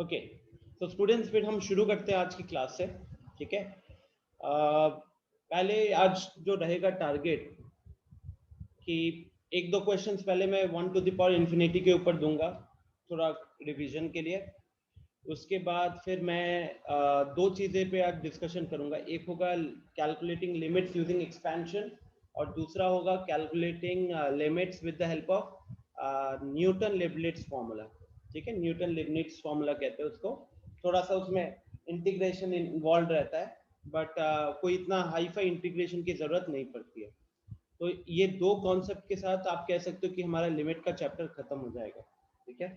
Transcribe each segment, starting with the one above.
Okay, तो students फिर हम शुरू करते हैं आज की क्लास से। ठीक है, पहले आज जो रहेगा टारगेट कि एक दो क्वेश्चंस पहले मैं 1 टू द पावर इन्फिनिटी के ऊपर दूंगा थोड़ा रिवीजन के लिए। उसके बाद फिर मैं दो चीज़ें पे आज डिस्कशन करूंगा। एक होगा कैलकुलेटिंग लिमिट्स यूजिंग एक्सपेंशन और दूसरा होगा calculating limits with the help of Newton Leibniz formula. ठीक है, न्यूटन लिबनिट्ज फॉर्मूला कहते हैं उसको। थोड़ा सा उसमें इंटीग्रेशन इन्वॉल्व रहता है, बट कोई इतना हाई फाई इंटीग्रेशन की जरूरत नहीं पड़ती है। तो ये दो कॉन्सेप्ट के साथ आप कह सकते हो कि हमारा लिमिट का चैप्टर खत्म हो जाएगा। ठीक है,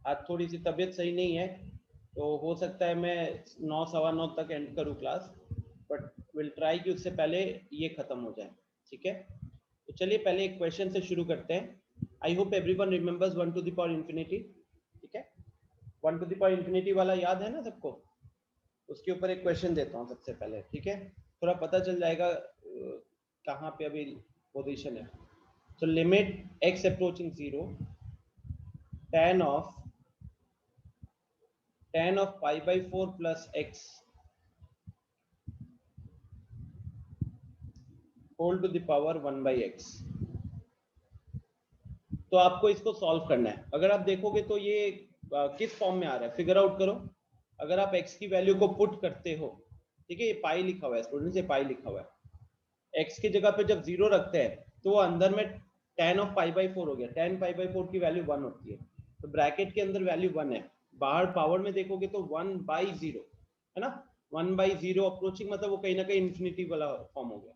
आज थोड़ी सी तबीयत सही नहीं है तो हो सकता है मैं 9 सवा 9 तक एंड करूँ क्लास, बट विल ट्राई कि उससे पहले ये खत्म हो जाए। ठीक है, तो चलिए पहले एक क्वेश्चन से शुरू करते हैं। I hope everyone remembers 1 to the power infinity. ठीक है, 1 टू द पावर इन्फिनिटी वाला याद है ना सबको? उसके ऊपर एक क्वेश्चन देता हूँ सबसे पहले। ठीक है, थोड़ा पता चल जाएगा कहाँ पे अभी पोजीशन है। तो limit x approaching 0 tan of pi by 4 plus x whole to the power 1 by x। तो आपको इसको सॉल्व करना है। अगर आप देखोगे तो ये किस फॉर्म में आ रहा है, फिगर आउट करो। अगर आप x की वैल्यू को पुट करते हो, ठीक है, ये पाई लिखा हुआ है स्टूडेंट्स, ये पाई लिखा हुआ है। x की जगह पे जब 0 रखते हैं तो वो अंदर में tan ऑफ पाई बाई 4 हो गया। tan पाई बाई 4 की वैल्यू 1 होती है, तो ब्रैकेट के अंदर वैल्यू 1 है। बाहर पावर में देखोगे तो 1 by 0 है ना। 1 by 0 अप्रोचिंग मतलब वो कहीं ना कहीं इन्फिनिटी वाला फॉर्म हो गया।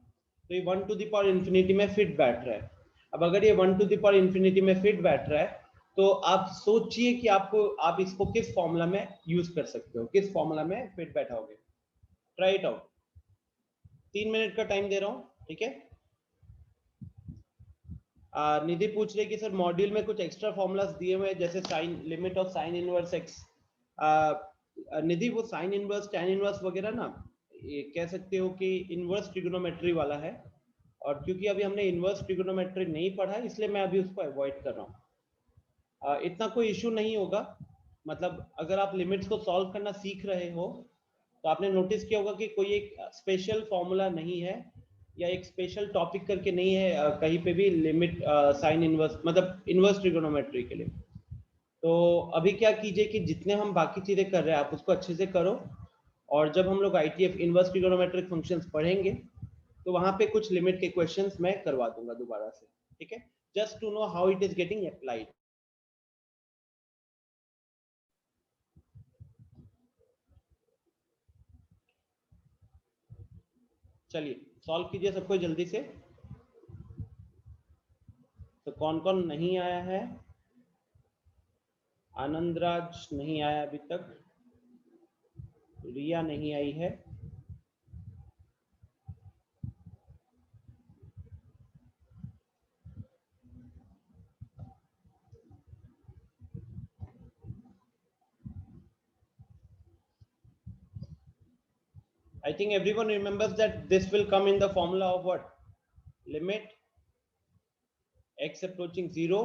तो ये 1 टू द पावर इन्फिनिटी में फिट बैठ रहा है। अब अगर ये 1 टू द पावर इन्फिनिटी में फिट बैठ रहा है तो आप सोचिए कि आप इसको किस फॉर्मूला में यूज कर सकते हो, किस फॉर्मूला में फिट बैठाओगे। Try it out. 3 मिनट का टाइम दे रहा हूँ। ठीक है, निधि पूछ रही कि सर मॉड्यूल में कुछ एक्स्ट्रा फॉर्मूलाज दिए हुए हैं जैसे sine limit of sine inverse x. Nidhi वो साइन इनवर्स टैन इनवर्स वगैरह ना, ये कह सकते हो कि इनवर्स ट्रिगोनोमेट्री वाला है, और क्योंकि अभी हमने इनवर्स ट्रिगोनोमेट्री नहीं पढ़ा है इसलिए मैं अभी उसको अवॉइड कर रहा हूँ। इतना कोई इशू नहीं होगा। मतलब अगर आप लिमिट्स को सॉल्व करना सीख रहे हो तो आपने नोटिस किया होगा कि कोई एक स्पेशल फॉर्मूला नहीं है या एक स्पेशल टॉपिक करके नहीं है कहीं पे भी लिमिट साइन इनवर्स मतलब इनवर्स ट्रिगोनोमेट्री के लिए। तो अभी क्या कीजिए कि जितने हम बाकी चीजें कर रहे हैं आप उसको अच्छे से करो, और जब हम लोग ITF इनवर्स ट्रिगोनोमेट्रिक फंक्शंस पढ़ेंगे तो वहां पे कुछ लिमिट के क्वेश्चंस मैं करवा दूंगा दोबारा से। ठीक है, just to know how it is getting applied. चलिए सॉल्व कीजिए सबको जल्दी से। तो कौन कौन नहीं आया है? आनंदराज नहीं आया अभी तक, रिया नहीं आई है, I think everyone remembers that this will come in the formula of what? Limit x approaching 0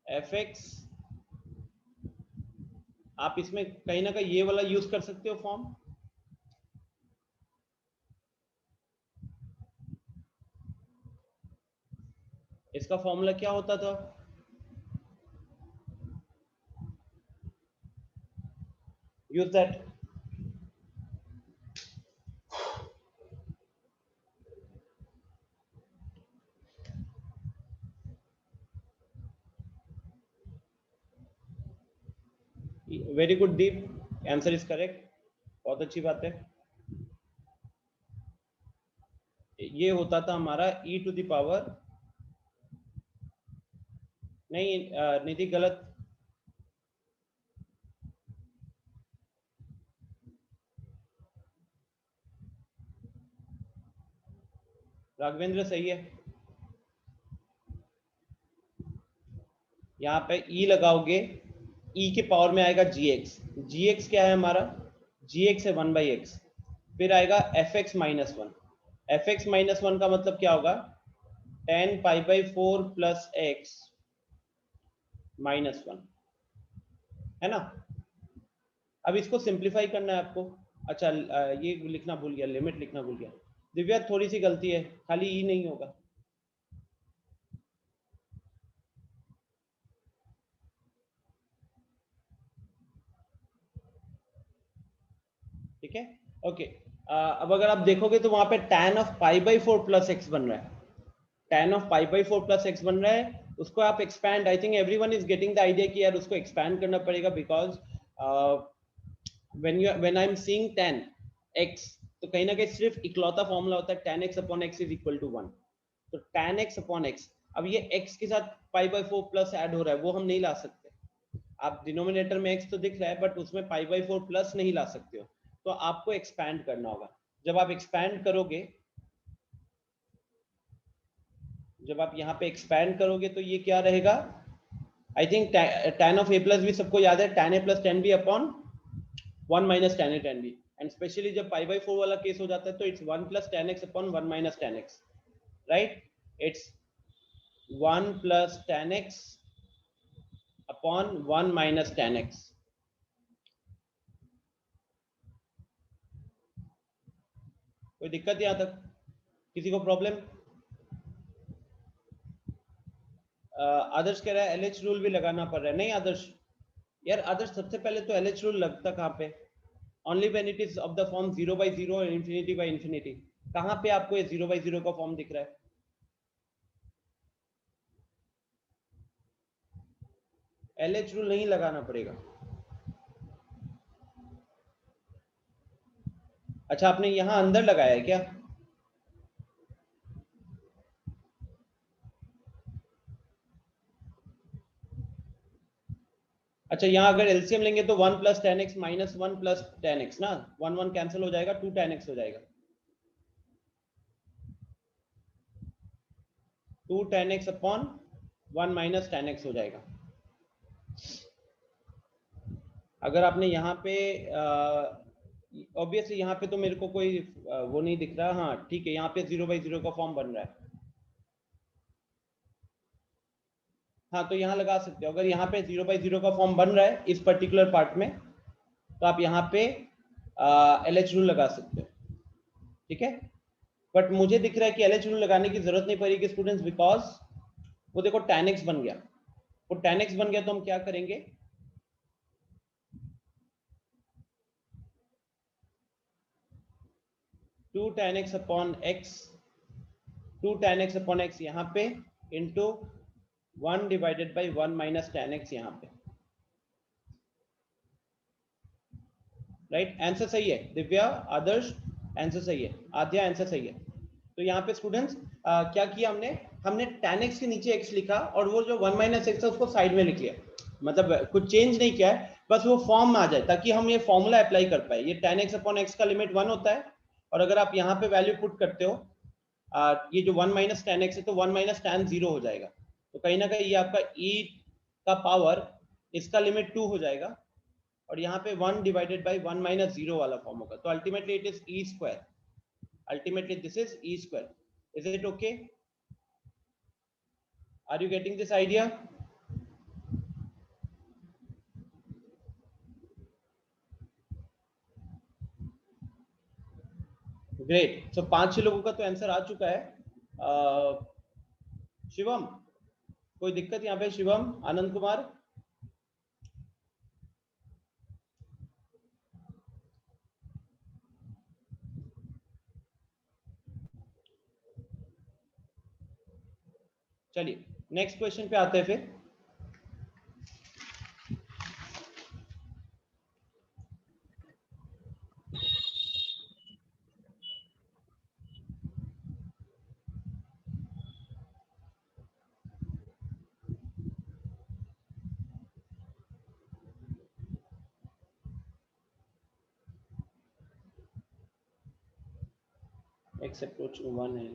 fx। आप इसमें कहीं ना कहीं ये वाला यूज कर सकते हो फॉर्म। इसका फॉर्मूला क्या होता था? Use that. Very good Deep, answer is correct. बहुत अच्छी बात है। ये होता था हमारा e टू द पावर, नहीं निधि गलत। राघवेंद्र सही है। यहाँ पे e लगाओगे, e के पावर में आएगा gx। gx क्या है हमारा? gx है 1 by x। फिर आएगा fx माइनस 1। fx माइनस 1 का मतलब क्या होगा? tan pi by 4 plus x minus 1। है ना। अब इसको सिंप्लीफाई करना है आपको। अच्छा ये लिखना भूल गया, लिमिट लिखना भूल गया। दिव्या थोड़ी सी गलती है, खाली ई नहीं होगा। ठीक है, ओके। अब अगर आप देखोगे तो वहां पे tan of pi by 4 plus x बन रहा है। tan of pi by 4 plus x बन रहा है, उसको आप expand, I think everyone is getting the idea कि यार उसको एक्सपैंड करना पड़ेगा, because when I am seeing tan x, तो कहीं ना कहीं सिर्फ इकलौता फॉर्मूला होता है tan x upon x is equal to 1। तो tan x अपॉन x, अब ये x के साथ पाई बाई 4 प्लस ऐड हो रहा है, वो हम नहीं ला सकते। आप डिनोमिनेटर में x तो दिख रहा है, बट उसमें पाई बाई 4 प्लस नहीं ला सकते हो, तो आपको एक्सपैंड करना होगा। जब आप एक्सपैंड करोगे, जब आप यहाँ पे एक्सपैंड करोगे तो ये क्या रहेगा, I think tan of a plus भी सबको याद है, tan a plus tan b upon 1 minus tan a tan b, and specially जब पाई बाई 4 वाला केस हो जाता है तो it's 1 plus tan x upon 1 minus tan x, right. It's 1 plus tan x upon 1 minus tan x। कोई दिक्कत यहाँ तक, किसी को प्रॉब्लम? आदर्श कह रहा है एलएच रूल भी लगाना पड़ रहा है। नहीं आदर्श, यार आदर्श सबसे पहले तो एलएच रूल लगता कहाँ पे, only when it is of the form 0 by 0 और इंफिनिटी बाई इंफिनिटी। कहाँ पे आपको ये 0 बाई 0 का फॉर्म दिख रहा है? एलएच रूल नहीं लगाना पड़ेगा। अच्छा आपने यहाँ अंदर लगाया है क्या? अच्छा यहाँ अगर एलसीएम लेंगे तो 1 plus ten x minus 1 plus ten x ना, 1 1 कैंसिल हो जाएगा, 2 टेन एक्स हो जाएगा, 2 ten x upon 1 minus ten x हो जाएगा। अगर आपने यहाँ पे ऑब्वियसली यहाँ पे तो मेरे को कोई वो नहीं दिख रहा, हाँ ठीक है, यहाँ पे 0 बाई 0 का फॉर्म बन रहा है। हाँ तो यहाँ लगा सकते हो, अगर यहाँ पे 0 बाई 0 का फॉर्म बन रहा है इस पर्टिकुलर पार्ट में, तो आप यहाँ पे एलएच रूल लगा सकते हो, ठीक है। बट मुझे दिख रहा है कि एलएच रूल लगाने की जरूरत नहीं पड़ेगी स्टूडेंट्स, बिकॉज वो देखो tan x बन गया, वो tan x बन गया तो हम क्या करेंगे, 2 tan x upon x, 2 tan x upon x यहाँ पे into 1 divided by 1 minus tan x यहाँ पे, राइट। आंसर सही है दिव्या, आदर्श, आंसर सही है, आद्या आंसर सही है। तो यहाँ पे स्टूडेंट्स क्या किया हमने, हमने tan x के नीचे x लिखा और वो जो 1 माइनस एक्स है उसको साइड में लिख लिया, मतलब कुछ चेंज नहीं किया है, बस वो फॉर्म में आ जाए ताकि हम ये फॉर्मूला अप्लाई कर पाए। ये tan x अपॉन x का लिमिट 1 होता है, और अगर आप यहाँ पे वैल्यू पुट करते हो, ये जो 1 माइनस tan x है तो 1 माइनस tan 0 हो जाएगा, तो कहीं ना कहीं ये आपका e का पावर, इसका लिमिट 2 हो जाएगा, और यहाँ पे 1 डिवाइडेड बाई 1 माइनस 0 वाला फॉर्म होगा, तो ultimately it is e square, ultimately this is e square. Is it okay? Are you getting this idea? Great, so 5-6 लोगों का तो आंसर आ चुका है। शिवम, कोई दिक्कत यहाँ पे? शिवम, आनंद कुमार, चलिए नेक्स्ट क्वेश्चन पे आते हैं फिर। x अप्रोच 1 है,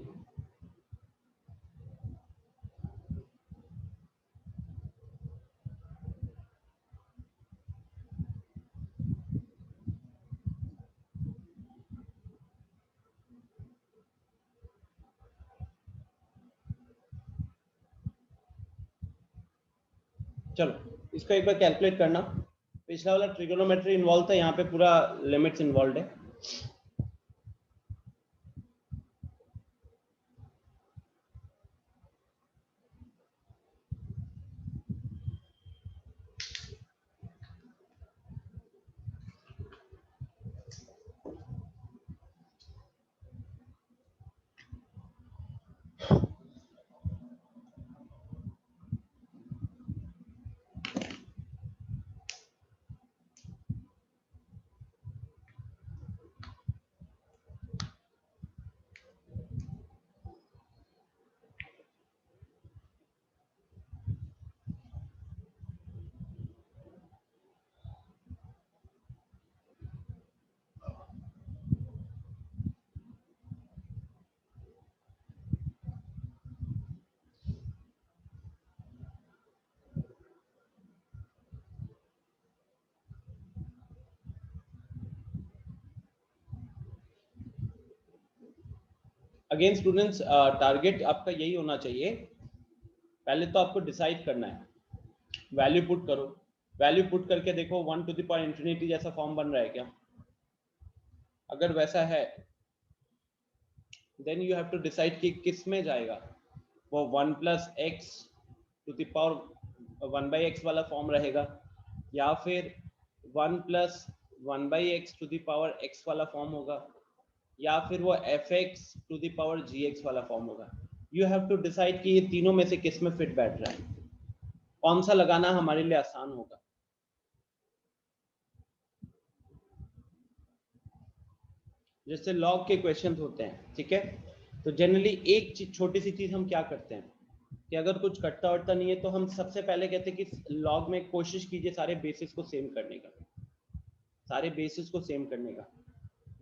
चलो इसको एक बार कैलकुलेट करना। पिछला वाला ट्रिगोनोमेट्री इन्वॉल्व था, यहाँ पे पूरा लिमिट्स इन्वॉल्व है। अगेन स्टूडेंट्स, टारगेट आपका यही होना चाहिए। पहले तो आपको डिसाइड करना है, वैल्यू पुट करो, वैल्यू पुट करके देखो 1 टू द पावर इंफिनिटी जैसा फॉर्म बन रहा है क्या। अगर वैसा है then you have to decide कि किस में जाएगा, वो 1 plus x to the power 1 by x वाला फॉर्म रहेगा, या फिर 1 plus 1 by x to the power x वाला फॉर्म होगा, या फिर वो f x to the power g x वाला फॉर्म होगा। यू हैव टू डिसाइड कि ये तीनों में से किस में फिट बैठ रहा है, कौन सा लगाना हमारे लिए आसान होगा। जैसे लॉग के क्वेश्चन होते हैं, ठीक है, तो जनरली एक छोटी सी चीज हम क्या करते हैं कि अगर कुछ कटता वटता नहीं है तो हम सबसे पहले कहते हैं कि लॉग में कोशिश कीजिए सारे बेसिस को सेम करने का, सारे बेसिस को सेम करने का।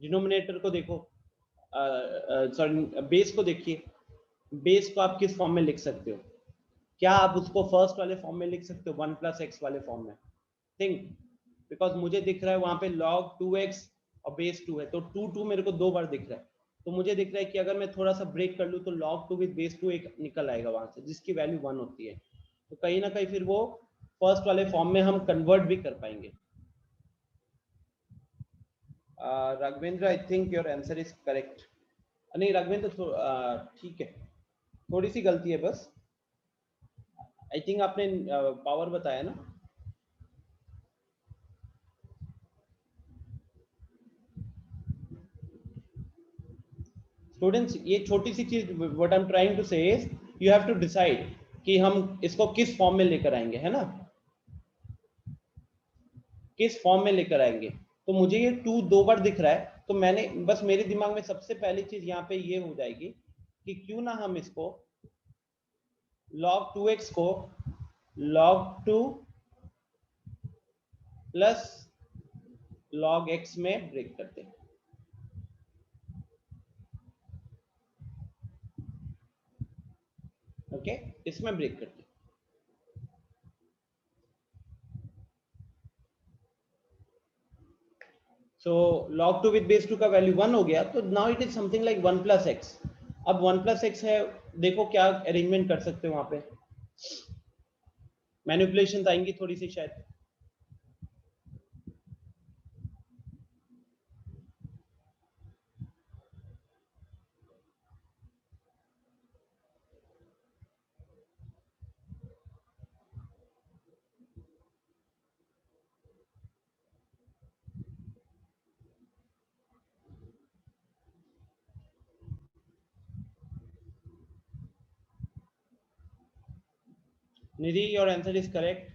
डिनोमिनेटर को देखो, सॉरी बेस को देखिए, बेस को आप किस फॉर्म में लिख सकते हो। क्या आप उसको फर्स्ट वाले फॉर्म में लिख सकते हो 1 प्लस एक्स वाले फॉर्म में? थिंक, बिकॉज मुझे दिख रहा है वहां पे log 2x और बेस 2 है, तो 2 मेरे को 2 बार दिख रहा है, तो मुझे दिख रहा है कि अगर मैं थोड़ा सा ब्रेक कर लूँ तो log 2 विद बेस 2 एक निकल आएगा वहां से, जिसकी वैल्यू 1 होती है। तो कहीं ना कहीं फिर वो फर्स्ट वाले फॉर्म में हम कन्वर्ट भी कर पाएंगे। Raghavendra, I think your answer is correct. नहीं राघवेंद्र, ठीक है, थोड़ी सी गलती है बस। आई थिंक आपने पावर बताया ना। स्टूडेंट्स, ये छोटी सी चीज what I am trying to say is you have to decide कि हम इसको किस फॉर्म में लेकर आएंगे, है ना, किस फॉर्म में लेकर आएंगे। तो मुझे ये 2 2 बार दिख रहा है, तो मैंने बस मेरे दिमाग में सबसे पहली चीज यहाँ पे ये हो जाएगी कि क्यों ना हम इसको log 2x को log 2 प्लस log x में ब्रेक करते हैं। ओके, इसमें ब्रेक करते हैं। सो log 2 विद बेस 2 का वैल्यू 1 हो गया, तो now it is something like 1 plus x. अब 1 प्लस एक्स है, देखो क्या अरेंजमेंट कर सकते हो वहां पे, मैनिपुलेशन आएंगी थोड़ी सी शायद। निधि, योर आंसर इज करेक्ट।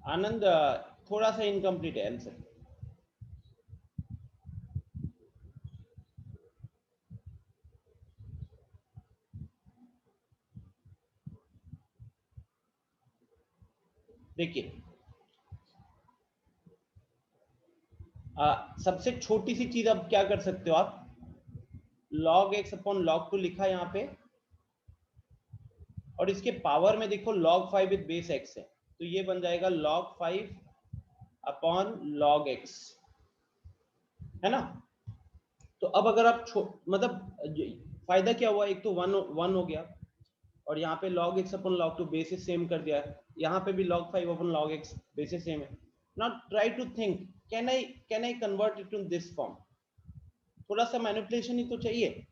आनंद, थोड़ा सा इनकम्प्लीट है आंसर। देखिए, सबसे छोटी सी चीज अब क्या कर सकते हो आप, log x अपॉन log 2 लिखा यहाँ पे, और इसके पावर में देखो log 5 विद बेस x है, तो ये बन जाएगा log 5 अपॉन log x, है ना। तो अब अगर आप मतलब फायदा क्या हुआ, एक तो वन हो गया, और यहाँ पे log x upon log 2 basis same कर दिया है, यहाँ पे भी log 5 upon log x basis same है। Now try to think, can I convert it to this form, थोड़ा सा मैनिपुलेशन ही तो चाहिए।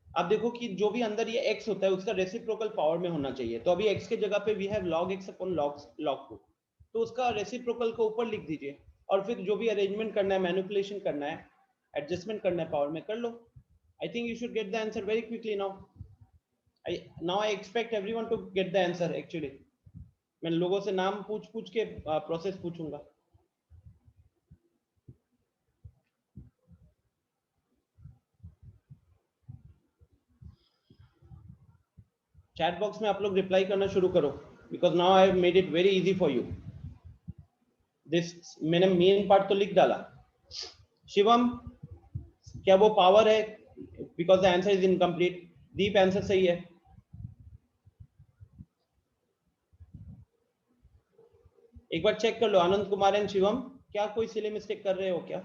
आप देखो कि जो भी अंदर ये x होता है उसका रेसिप्रोकल पावर में होना चाहिए, तो अभी x के जगह पे we have log x upon log 2, तो उसका रेसिप्रोकल को ऊपर लिख दीजिए, और फिर जो भी अरेंजमेंट करना है, मैनिपुलेशन करना है, एडजस्टमेंट करना है पावर में, कर लो। I think you should get the answer very quickly now. Now I expect everyone to get the answer actually. मैं लोगों से नाम पूछ के प्रोसेस पूछूंगा। चैट बॉक्स में आप लोग रिप्लाई करना शुरू करो, because now I have made it very easy for you. This मैंने मेन पार्ट तो लिख डाला। शिवम, क्या वो पावर है? Because the answer is incomplete. Deep, answer सही है। एक बार चेक कर लो आनंद कुमार एंड शिवम, क्या कोई सिली मिस्टेक कर रहे हो क्या?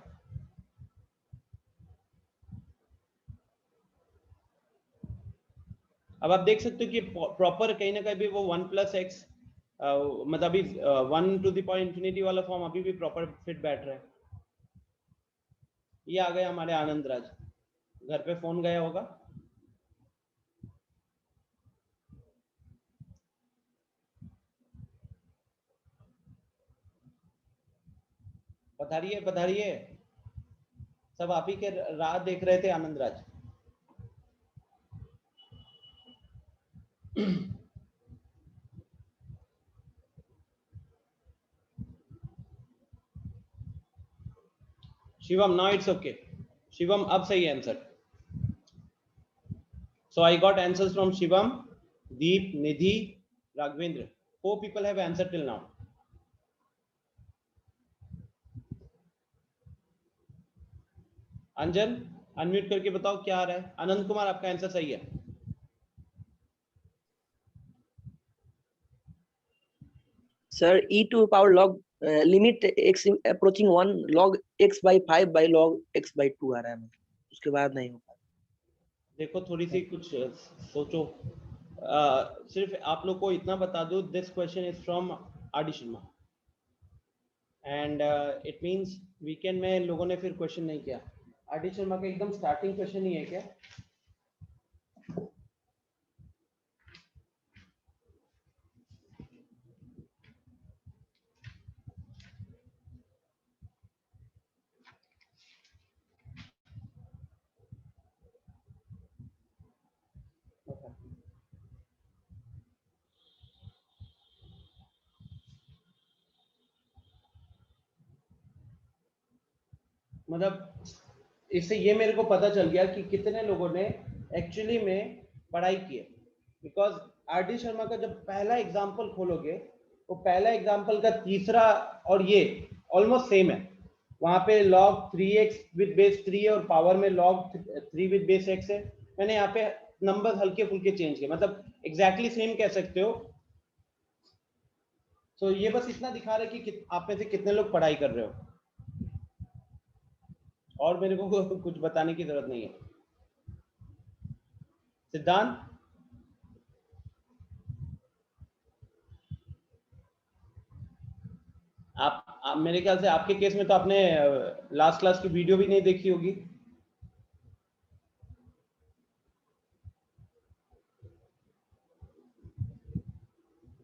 अब आप देख सकते हो कि प्रॉपर कहीं ना कहीं भी वो 1 प्लस एक्स, मतलब अभी 1 टू द पावर इंफिनिटी वाला फॉर्म अभी भी प्रॉपर फिट बैठ रहा है। ये आ गए हमारे आनंद राज, घर पे फोन गया होगा। पधारिए पधारिए, सब आप ही के राह देख रहे थे Anand Raj. Shivam, now it's okay. Shivam, अब सही answer. So I got answers from Shivam, Deep, Nidhi, Raghavendra. 4 people have answered till now. Anjan, unmute करके बताओ क्या आ रहा है। आनंद कुमार, आपका आंसर सही है। Sir e to power log limit x approaching 1 log x by 5 by log x by 2 आ रहा है, उसके बाद नहीं हो पा रहा। देखो थोड़ी सी कुछ सोचो। सिर्फ आप लोग को इतना बता दो, this question is from R D Sharma, and it means weekend में लोगों ने फिर क्वेश्चन नहीं किया। आर डी शर्मा का एकदम स्टार्टिंग क्वेश्चन ही है क्या? मतलब इससे ये मेरे को पता चल गया कि कितने लोगों ने एक्चुअली में पढ़ाई की है। बिकॉज आर डी शर्मा का जब पहला एग्जाम्पल खोलोगे, वो पहला एग्जाम्पल का तीसरा और ये ऑलमोस्ट सेम है। वहां पे log 3x विद बेस 3 है और पावर में log 3 विद बेस x है। मैंने यहाँ पे नंबर हल्के फुल्के चेंज किए, मतलब एग्जैक्टली सेम कह सकते हो। तो ये बस इतना दिखा रहा है कि आप में से कितने लोग पढ़ाई कर रहे हो, और मेरे को कुछ बताने की जरूरत नहीं है। सिद्धांत, आप मेरे ख्याल से आपके केस में तो आपने लास्ट क्लास की वीडियो भी नहीं देखी होगी।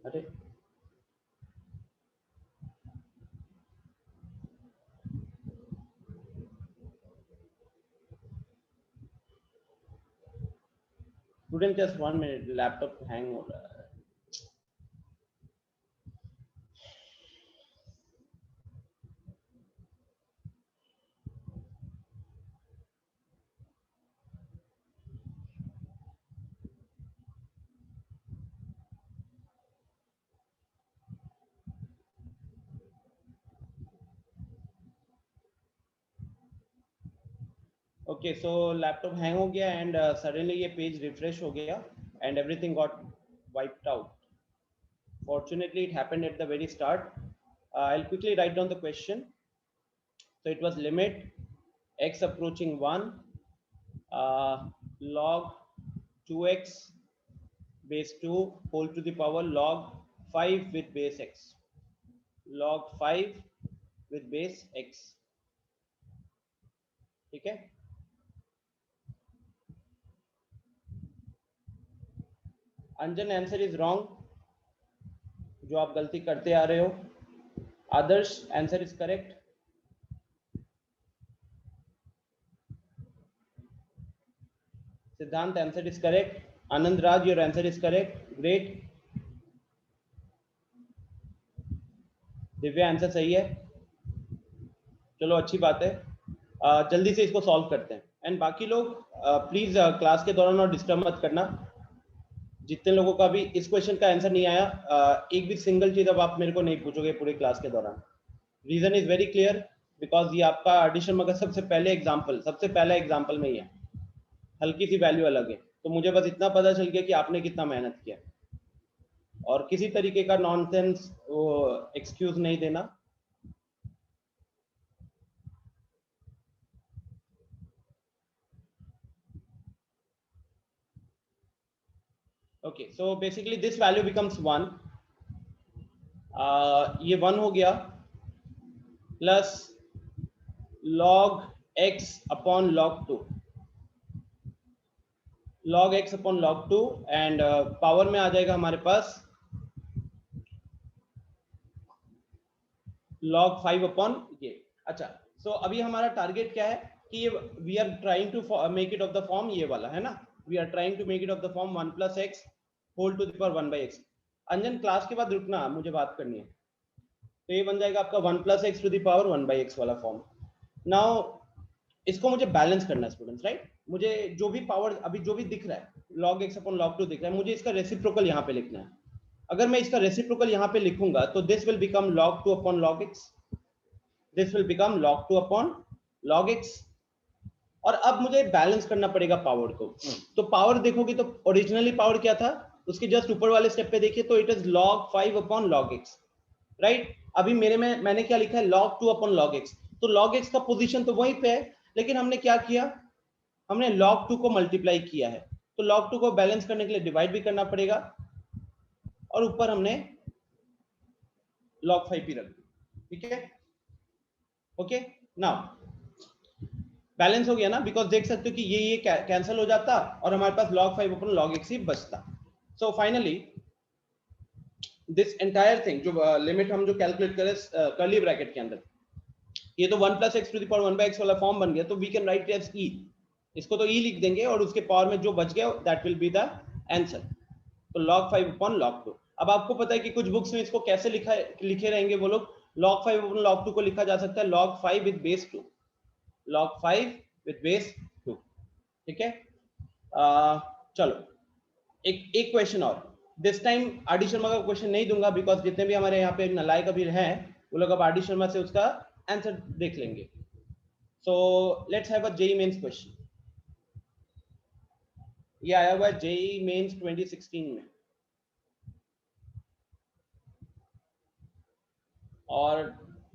अरे student, just 1 minute, laptop hang हो रहा है। ओके सो लैपटॉप हैंग हो गया एंड सडनली ये पेज रिफ्रेश हो गया and everything got wiped out. Fortunately, it happened at the very start. I'll quickly write down the question. So it was limit x approaching 1 log 2x base 2 whole to the power log 5 with base x. Log 5 with base x. ठीक है. अंजन answer is wrong, जो आप गलती करते आ रहे हो. आदर्श answer is correct. सिद्धांत answer is correct. Anand Raj your answer is correct. Great. Divya answer सही है. चलो अच्छी बात है. जल्दी से इसको सॉल्व करते हैं. एंड बाकी लोग प्लीज क्लास के दौरान और डिस्टर्ब मत करना. जितने लोगों का भी इस क्वेश्चन का आंसर नहीं आया, एक भी सिंगल चीज अब आप मेरे को नहीं पूछोगे पूरे क्लास के दौरान. Reason is very clear, because ये आपका आर्टिशन मगर सबसे पहले एग्जाम्पल, सबसे पहला एग्जाम्पल में ही है. हल्की सी वैल्यू अलग है, तो मुझे बस इतना पता चल गया कि आपने कितना मेहनत किया, और किसी तरीके का नॉनसेंस एक्सक्यूज नहीं देना. Okay so basically this value becomes 1. ये 1 हो गया plus log x upon log 2. log x upon log 2 and power में आ जाएगा हमारे पास log 5 अपॉन ये. अच्छा सो अभी हमारा टारगेट क्या है कि ये we are trying to make it of the form ये वाला है ना. We are trying to make it of the form 1 plus x whole to the power 1 by x. Anjan class के बाद रुकना, मुझे बात करनी है. तो ये बन जाएगा आपका 1 plus x to the power 1 by x वाला फॉर्म. नाउ इसको मुझे बैलेंस करना है स्टूडेंट्स, राइट. मुझे जो भी पावर अभी जो भी दिख रहा है log x अपॉन log 2 दिख रहा है, मुझे इसका रेसिप्रोकल यहाँ पे लिखना है. अगर मैं इसका रेसिप्रोकल यहाँ पे लिखूंगा तो this will become log 2 upon log x. This will become log 2 upon log x. और अब मुझे बैलेंस करना पड़ेगा पावर को. तो पावर देखोगे तो ओरिजिनली पावर क्या था, उसके जस्ट ऊपर वाले स्टेप पे देखिए तो it is log 5 upon log x, right. अभी मेरे में मैंने क्या लिखा है log 2 अपॉन log x. तो log x का पोजीशन तो वहीं पे है, लेकिन हमने क्या किया, हमने log 2 को मल्टीप्लाई किया है. तो log 2 को बैलेंस करने के लिए डिवाइड भी करना पड़ेगा, और ऊपर हमने log 5 भी रख दिया. ठीक है. ओके नाउ बैलेंस हो गया ना, बिकॉज देख सकते हो कि ये कैंसिल हो जाता और हमारे पास log 5 अपॉन log x ही बचता. So finally this entire thing जो लिमिट हम जो कैलकुलेट करें कर्ली ब्रैकेट के अंदर, ये तो 1 plus x to the power 1 by x वाला फॉर्म बन गया. तो we can write as e. इसको तो ई लिख देंगे और उसके पावर में जो बच गया that will be the answer. तो log 5 अपॉन log 2. अब आपको पता है कि कुछ बुक्स में इसको कैसे लिखे रहेंगे वो लोग. log 5 अपॉन log 2 को लिखा जा सकता है log 5 with base 2. log 5 with base 2. ठीक है. चलो एक क्वेश्चन और. This time R D Sharma का क्वेश्चन नहीं दूंगा, बिकॉज जितने भी हमारे यहाँ पे नलायक अभी हैं वो लोग अब आर डी शर्मा से उसका आंसर देख लेंगे. So let's have a JEE Mains question. ये आया हुआ है जेई मेंस 2016 में, और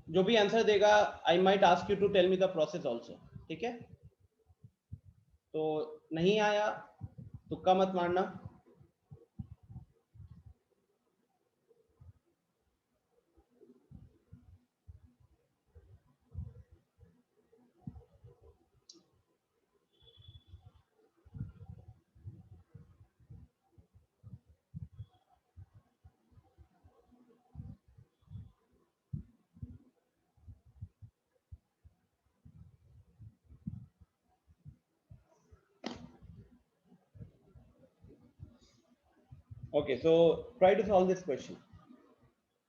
जो भी आंसर देगा I might ask you to tell me the process also. ठीक है. तो नहीं आया तुक्का मत मारना. Okay, so try to solve this question.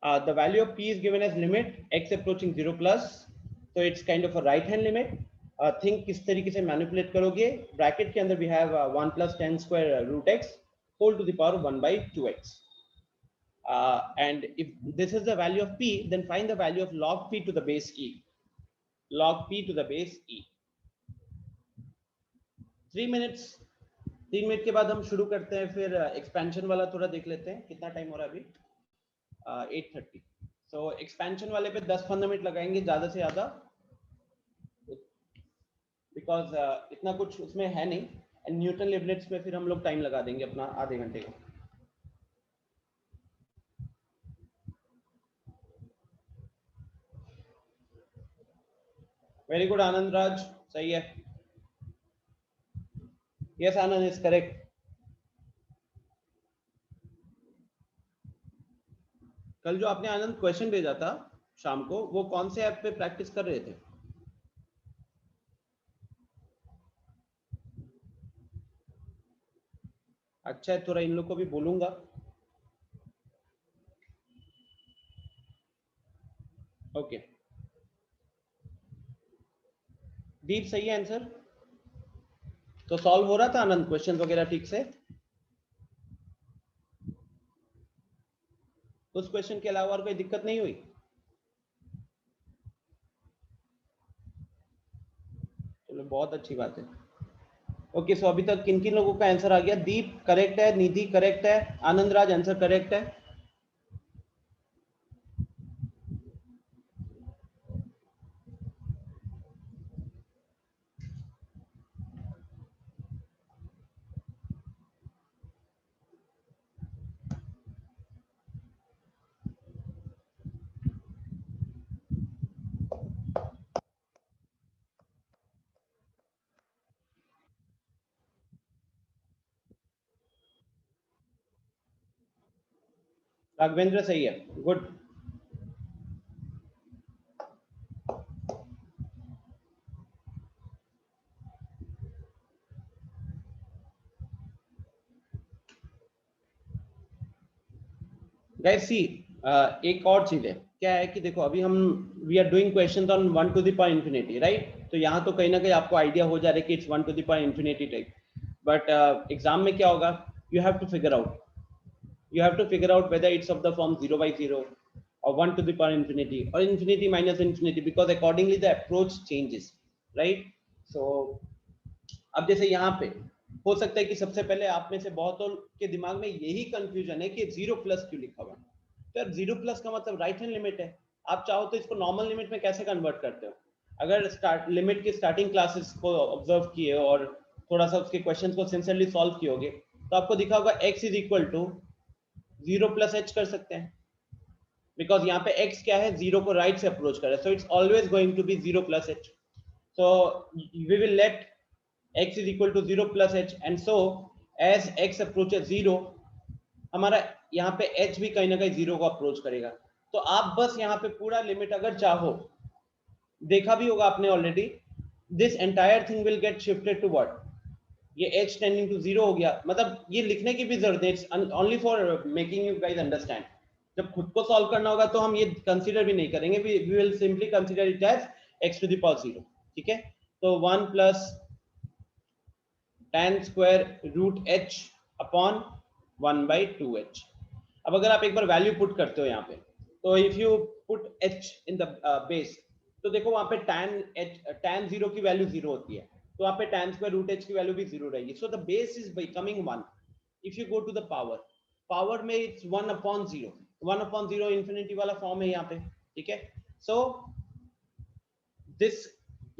The value of p is given as limit x approaching 0 plus, so it's kind of a right hand limit. Think किस तरीके से मैनिपुलेट करोगे. ब्रैकेट के अंदर we have 1 plus 10 square root x whole to the power 1 by 2x. And if this is the value of p, then find the value of log p to the base e. Log p to the base e. 3 minute के बाद हम शुरू करते हैं, फिर expansion वाला थोड़ा देख लेते हैं। कितना टाइम हो रहा है अभी? 8:30। सो एक्सपेंशन वाले पे 10-15 मिनट लगाएंगे ज़्यादा से ज़्यादा, बिकॉज इतना कुछ उसमें है नहीं। एंड न्यूटन लिबनिट्ज पे फिर हम लोग टाइम लगा देंगे अपना आधे घंटे का। वेरी गुड आनंद राज, सही है। Yes Anand is correct. कल जो आपने आनंद क्वेश्चन भेजा था शाम को, वो कौन से ऐप पे प्रैक्टिस कर रहे थे? अच्छा है, थोड़ा इन लोग को भी बोलूंगा। ओके दीप, सही है आंसर? तो सॉल्व हो रहा था आनंद क्वेश्चन वगैरह ठीक से? उस क्वेश्चन के अलावा और कोई दिक्कत नहीं हुई? चलो बहुत अच्छी बात है। ओके सो अभी तक किन किन लोगों का आंसर आ गया? दीप करेक्ट है, निधि करेक्ट है, आनंद राज आंसर करेक्ट है। राघवेंद्र सही है, गुड। गाइस सी, एक और चीज है, क्या है कि देखो अभी हम we are doing questions on 1 to the power infinity, right? तो यहाँ तो कहीं ना कहीं आपको आइडिया हो जा रहा है कि it's 1 to the power infinity type. But exam में क्या होगा, you have to figure out, whether it's of the form 0 by 0 or 1 to the power infinity or infinity minus infinity, because accordingly the approach changes, right? So अब जैसे यहाँ पे हो सकता है कि सबसे पहले आप में से बहुतों के दिमाग में यही कंफ्यूजन है कि 0 प्लस क्यों लिखा हुआ है। तो यार 0 प्लस का मतलब राइट हैंड लिमिट है। आप चाहो तो इसको नॉर्मल लिमिट में कैसे कन्वर्ट करते हो? अगर लिमिट की स्टार्टिंग क्लासेस को ऑब्जर्व किए और थोड़ा सा उसके क्वेश्चन को सिंसियरली सॉल्व किए होगे तो आपको दिखा होगा x is equal to 0 plus h कर सकते हैं, बिकॉज यहाँ पे x क्या है, 0 को राइट से अप्रोच कर रहा है, so it's always going to be 0 plus h। so we will let x is equal to 0 plus h, and so as x approaches 0 हमारा यहाँ पे h भी कहीं ना कहीं 0 को अप्रोच करेगा। तो आप बस यहाँ पे पूरा लिमिट अगर चाहो, देखा भी होगा आपने already, this entire thing will get shifted to what, ये h टेंडिंग टू 0 हो गया। मतलब ये लिखने की भी जरूरत है, it's only for making you guys understand. जब खुद को सॉल्व करना होगा तो हम ये कंसीडर भी नहीं करेंगे, we will simply consider it as x to the power 0, ठीक है? तो 1 plus tan square root h upon 1 by 2h। अब अगर आप एक बार वैल्यू पुट करते हो यहाँ पे, तो if you put h in the base, तो देखो वहां पे tan 0 की वैल्यू 0 होती है, तो वहां पे tan स्क्वायर रूट h की वैल्यू भी 0 रहेगी। So the base is becoming 1। If you go to the power में इट्स 1 अपॉन 0, 1 अपॉन 0 इन्फिनिटी वाला फॉर्म है यहाँ पे, ठीक है? सो दिस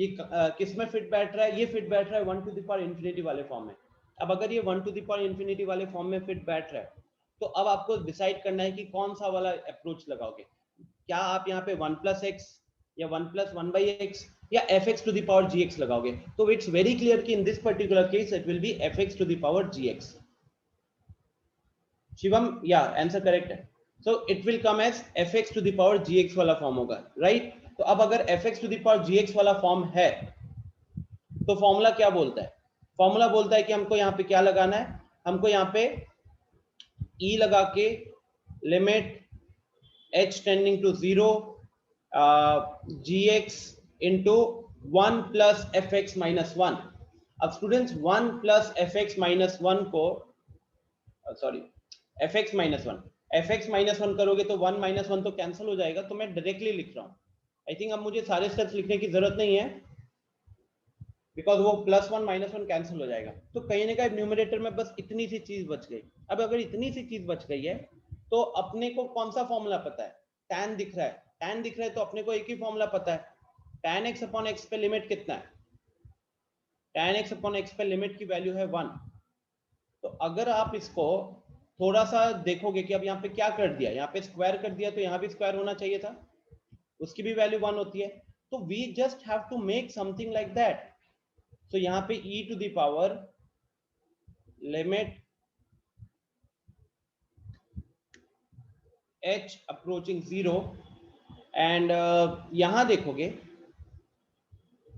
ये किस में फिट बैठ रहा है? ये फिट बैठ रहा है 1 टू द पावर इंफिनिटी वाले फॉर्म में। अब अगर ये 1 टू द पावर इंफिनिटी वाले फॉर्म में फिट बैठ रहा है, तो अब आपको डिसाइड करना है कि कौन सा वाला अप्रोच लगाओगे। क्या आप यहाँ पे 1 प्लस एक्स या 1 प्लस 1 बाई एक्स या f x to the power g x लगाओगे? तो इट्स वेरी क्लियर कि in this particular case it will be f x to the power g x. Shivam, या आंसर करेक्ट है। So it will come as f x to the power g x वाला form होगा, right? तो अब अगर f x to the power g x वाला form है तो फॉर्मूला क्या बोलता है? फॉर्मूला बोलता है कि हमको यहाँ पे क्या लगाना है, हमको यहाँ पे e लगा के limit h tending to 0 gx into 1 plus fx minus 1। अब स्टूडेंट्स 1 plus fx minus 1 को sorry fx minus 1 fx minus 1 करोगे तो 1 minus 1 तो कैंसिल हो जाएगा, तो मैं डायरेक्टली लिख रहा हूँ। आई थिंक अब मुझे सारे स्टेप्स लिखने की जरूरत नहीं है। बिकॉज वो +1 -1 कैंसिल हो जाएगा। तो कहीं ना कहीं न्यूमरेटर में बस इतनी सी चीज बच गई। अब अगर इतनी सी चीज बच गई है तो अपने को कौन सा फॉर्मूला पता है? tan दिख रहा है, tan दिख रहा है तो अपने को एक ही फॉर्मूला पता है, tan x अपॉन x पे लिमिट कितना है? tan x अपॉन x पे लिमिट की वैल्यू है 1। तो अगर आप इसको थोड़ा सा देखोगे कि अब यहाँ पे क्या कर दिया, यहाँ पे स्क्वायर कर दिया तो यहाँ भी स्क्वायर होना चाहिए था, उसकी भी वैल्यू 1 होती है। तो we just have to make something like that. तो यहाँ पे e to the power limit h approaching 0 and यहां देखोगे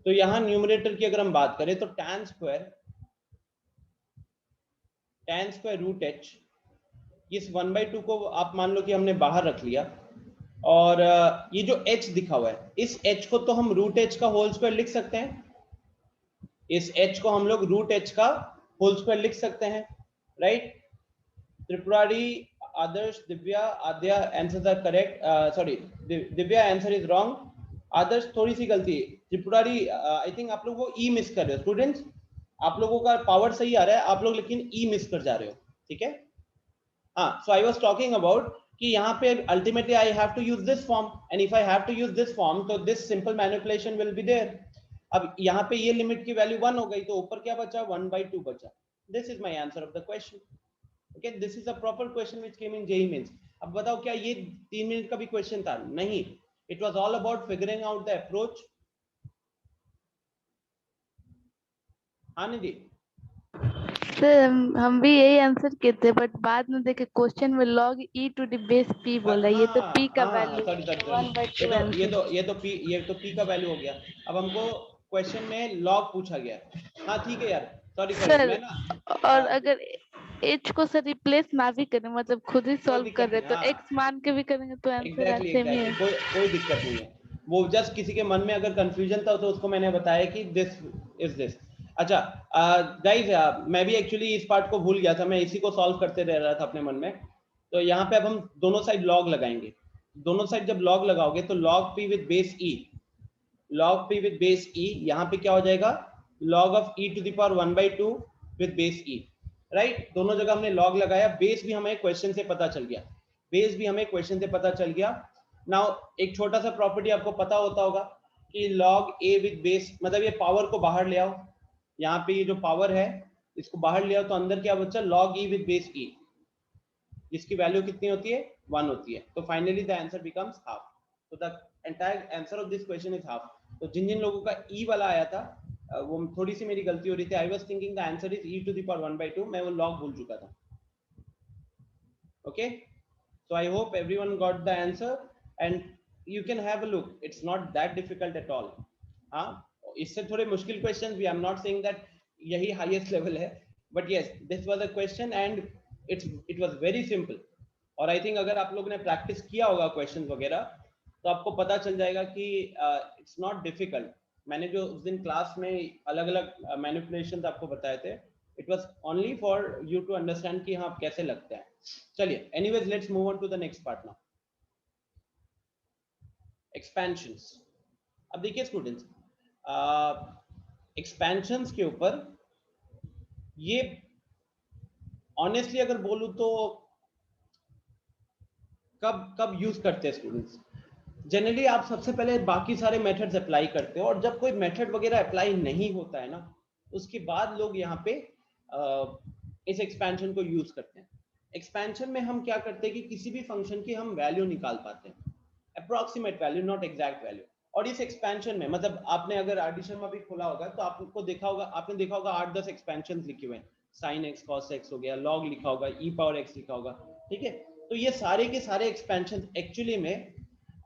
तो यहां न्यूमरेटर की अगर हम बात करें तो tan स्क्वायर रूट h, इस 1/2 को आप मान लो कि हमने बाहर रख लिया और ये जो h दिखा हुआ है इस h को तो हम रूट h का होल स्क्वायर लिख सकते हैं, इस h को हम लोग रूट h का होल स्क्वायर लिख सकते हैं, right? Tripurari, Adarsh, Divya, Adya answers are correct. Sorry, Divya answer is wrong. Adarsh थोड़ी सी गलती, त्रिपुरारी आई थिंक आप लोग वो ई मिस कर रहे हो। स्टूडेंट्स आप लोगों का पावर सही आ रहा है, आप लोग लेकिन ई मिस कर जा रहे हो, ठीक है? हाँ, so I was talking about कि यहाँ पे ultimately I have to use this form and if I have to use this form तो this simple manipulation will be there. अब यहाँ पे ये लिमिट की वैल्यू 1 हो गई तो ऊपर क्या बचा? 1/2 बचा। This is my answer of the question. Okay, this is a proper question which came in JEE Mains. अब बताओ क्या ये 3 मिनट का भी क्वेश्चन था? नहीं, it was all about figuring out the approach. हाँ निधि, सर हम भी यही आंसर किए थे बट बाद में देखे क्वेश्चन में log e to the base p बोला, ये तो p का वैल्यू सॉरी सॉरी सॉरी, 1/2 ये तो p का वैल्यू हो गया। अब हमको क्वेश्चन में लॉग पूछा गया। हाँ ठीक है यार, सॉरी सॉरी, सर। मैं ना और अगर h को सर रिप्लेस ना भी करें, मतलब खुद ही कोई सॉल्व कर दिक्कत रहे नहीं। तो हाँ x मान के भी करेंगे तो आंसर एग्जैक्टली सेम ही एग्जैक्टली, है। कोई दिक्कत नहीं है। वो जस्ट किसी के मन में अगर कंफ्यूजन था तो उसको मैंने बताया कि दिस इज दिस। अच्छा गाइस, मैं भी एक्चुअली इस पार्ट को भूल गया था, मैं इसी को सॉल्व करते रह रहा था अपने मन में। तो यहाँ पे अब हम दोनों साइड लॉग लगाएंगे। दोनों साइड जब लॉग लगाओगे तो log p with base e, log p with base e, यहाँ पे क्या हो जाएगा? log of e to the power 1/2 with base e, right? दोनों जगह हमने log लगाया, बेस भी हमें क्वेश्चन से पता चल गया, बेस भी हमें क्वेश्चन से पता चल गया। नाउ एक छोटा सा प्रॉपर्टी आपको पता होता होगा कि log a विद बेस, मतलब ये पावर को बाहर ले आओ, यहाँ पे ये जो पावर है इसको बाहर ले आओ तो अंदर क्या बचा? log e with base e, जिसकी वैल्यू कितनी होती है? 1 होती है। तो finally the answer becomes half. तो the entire answer of this question is half. तो जिन जिन लोगों का ई वाला आया था वो थोड़ी सी मेरी गलती हो रही थी। I was thinking the answer is e to the power 1/2, मैं वो लॉग भूल चुका था। Okay, so I hope everyone got the answer and you can have a look, it's not that difficult at all. हाँ, इससे थोड़े मुश्किल question भी, आई एम नॉट सेइंग दैट यही हाईएस्ट लेवल है, but yes this was a question and it was very simple. और I think अगर आप लोगों ने प्रैक्टिस किया होगा क्वेश्चन वगैरह तो आपको पता चल जाएगा कि इट्स नॉट डिफिकल्ट। मैंने जो उस दिन क्लास में अलग अलग मैनिपुलेशन आपको बताए थे, it was only for you to understand कि हाँ कैसे लगता है। चलिए, anyways let's move on to the next part now, expansions. अब देखिए स्टूडेंट्स, एक्सपेंशंस के ऊपर ये ऑनेस्टली अगर बोलूं तो कब कब यूज करते हैं स्टूडेंट्स? जनरली आप सबसे पहले बाकी सारे मेथड्स अप्लाई करते हो और जब कोई मेथड वगैरह अप्लाई नहीं होता है ना, उसके बाद लोग यहाँ पे इस एक्सपेंशन को यूज करते हैं। एक्सपेंशन में हम क्या करते हैं कि किसी भी फंक्शन की हम वैल्यू निकाल पाते हैं, approximate value, not exact value. और इस एक्सपेंशन में मतलब आपने अगर आरडी शर्मा भी खोला होगा तो आपको देखा होगा, आपने देखा होगा 8-10 एक्सपेंशन लिखे हुए हैं। साइन एक्स कॉस एक्स हो गया, लॉग लिखा होगा, ई पावर एक्स लिखा होगा, ठीक है? तो ये सारे के सारे एक्सपेंशन एक्चुअली में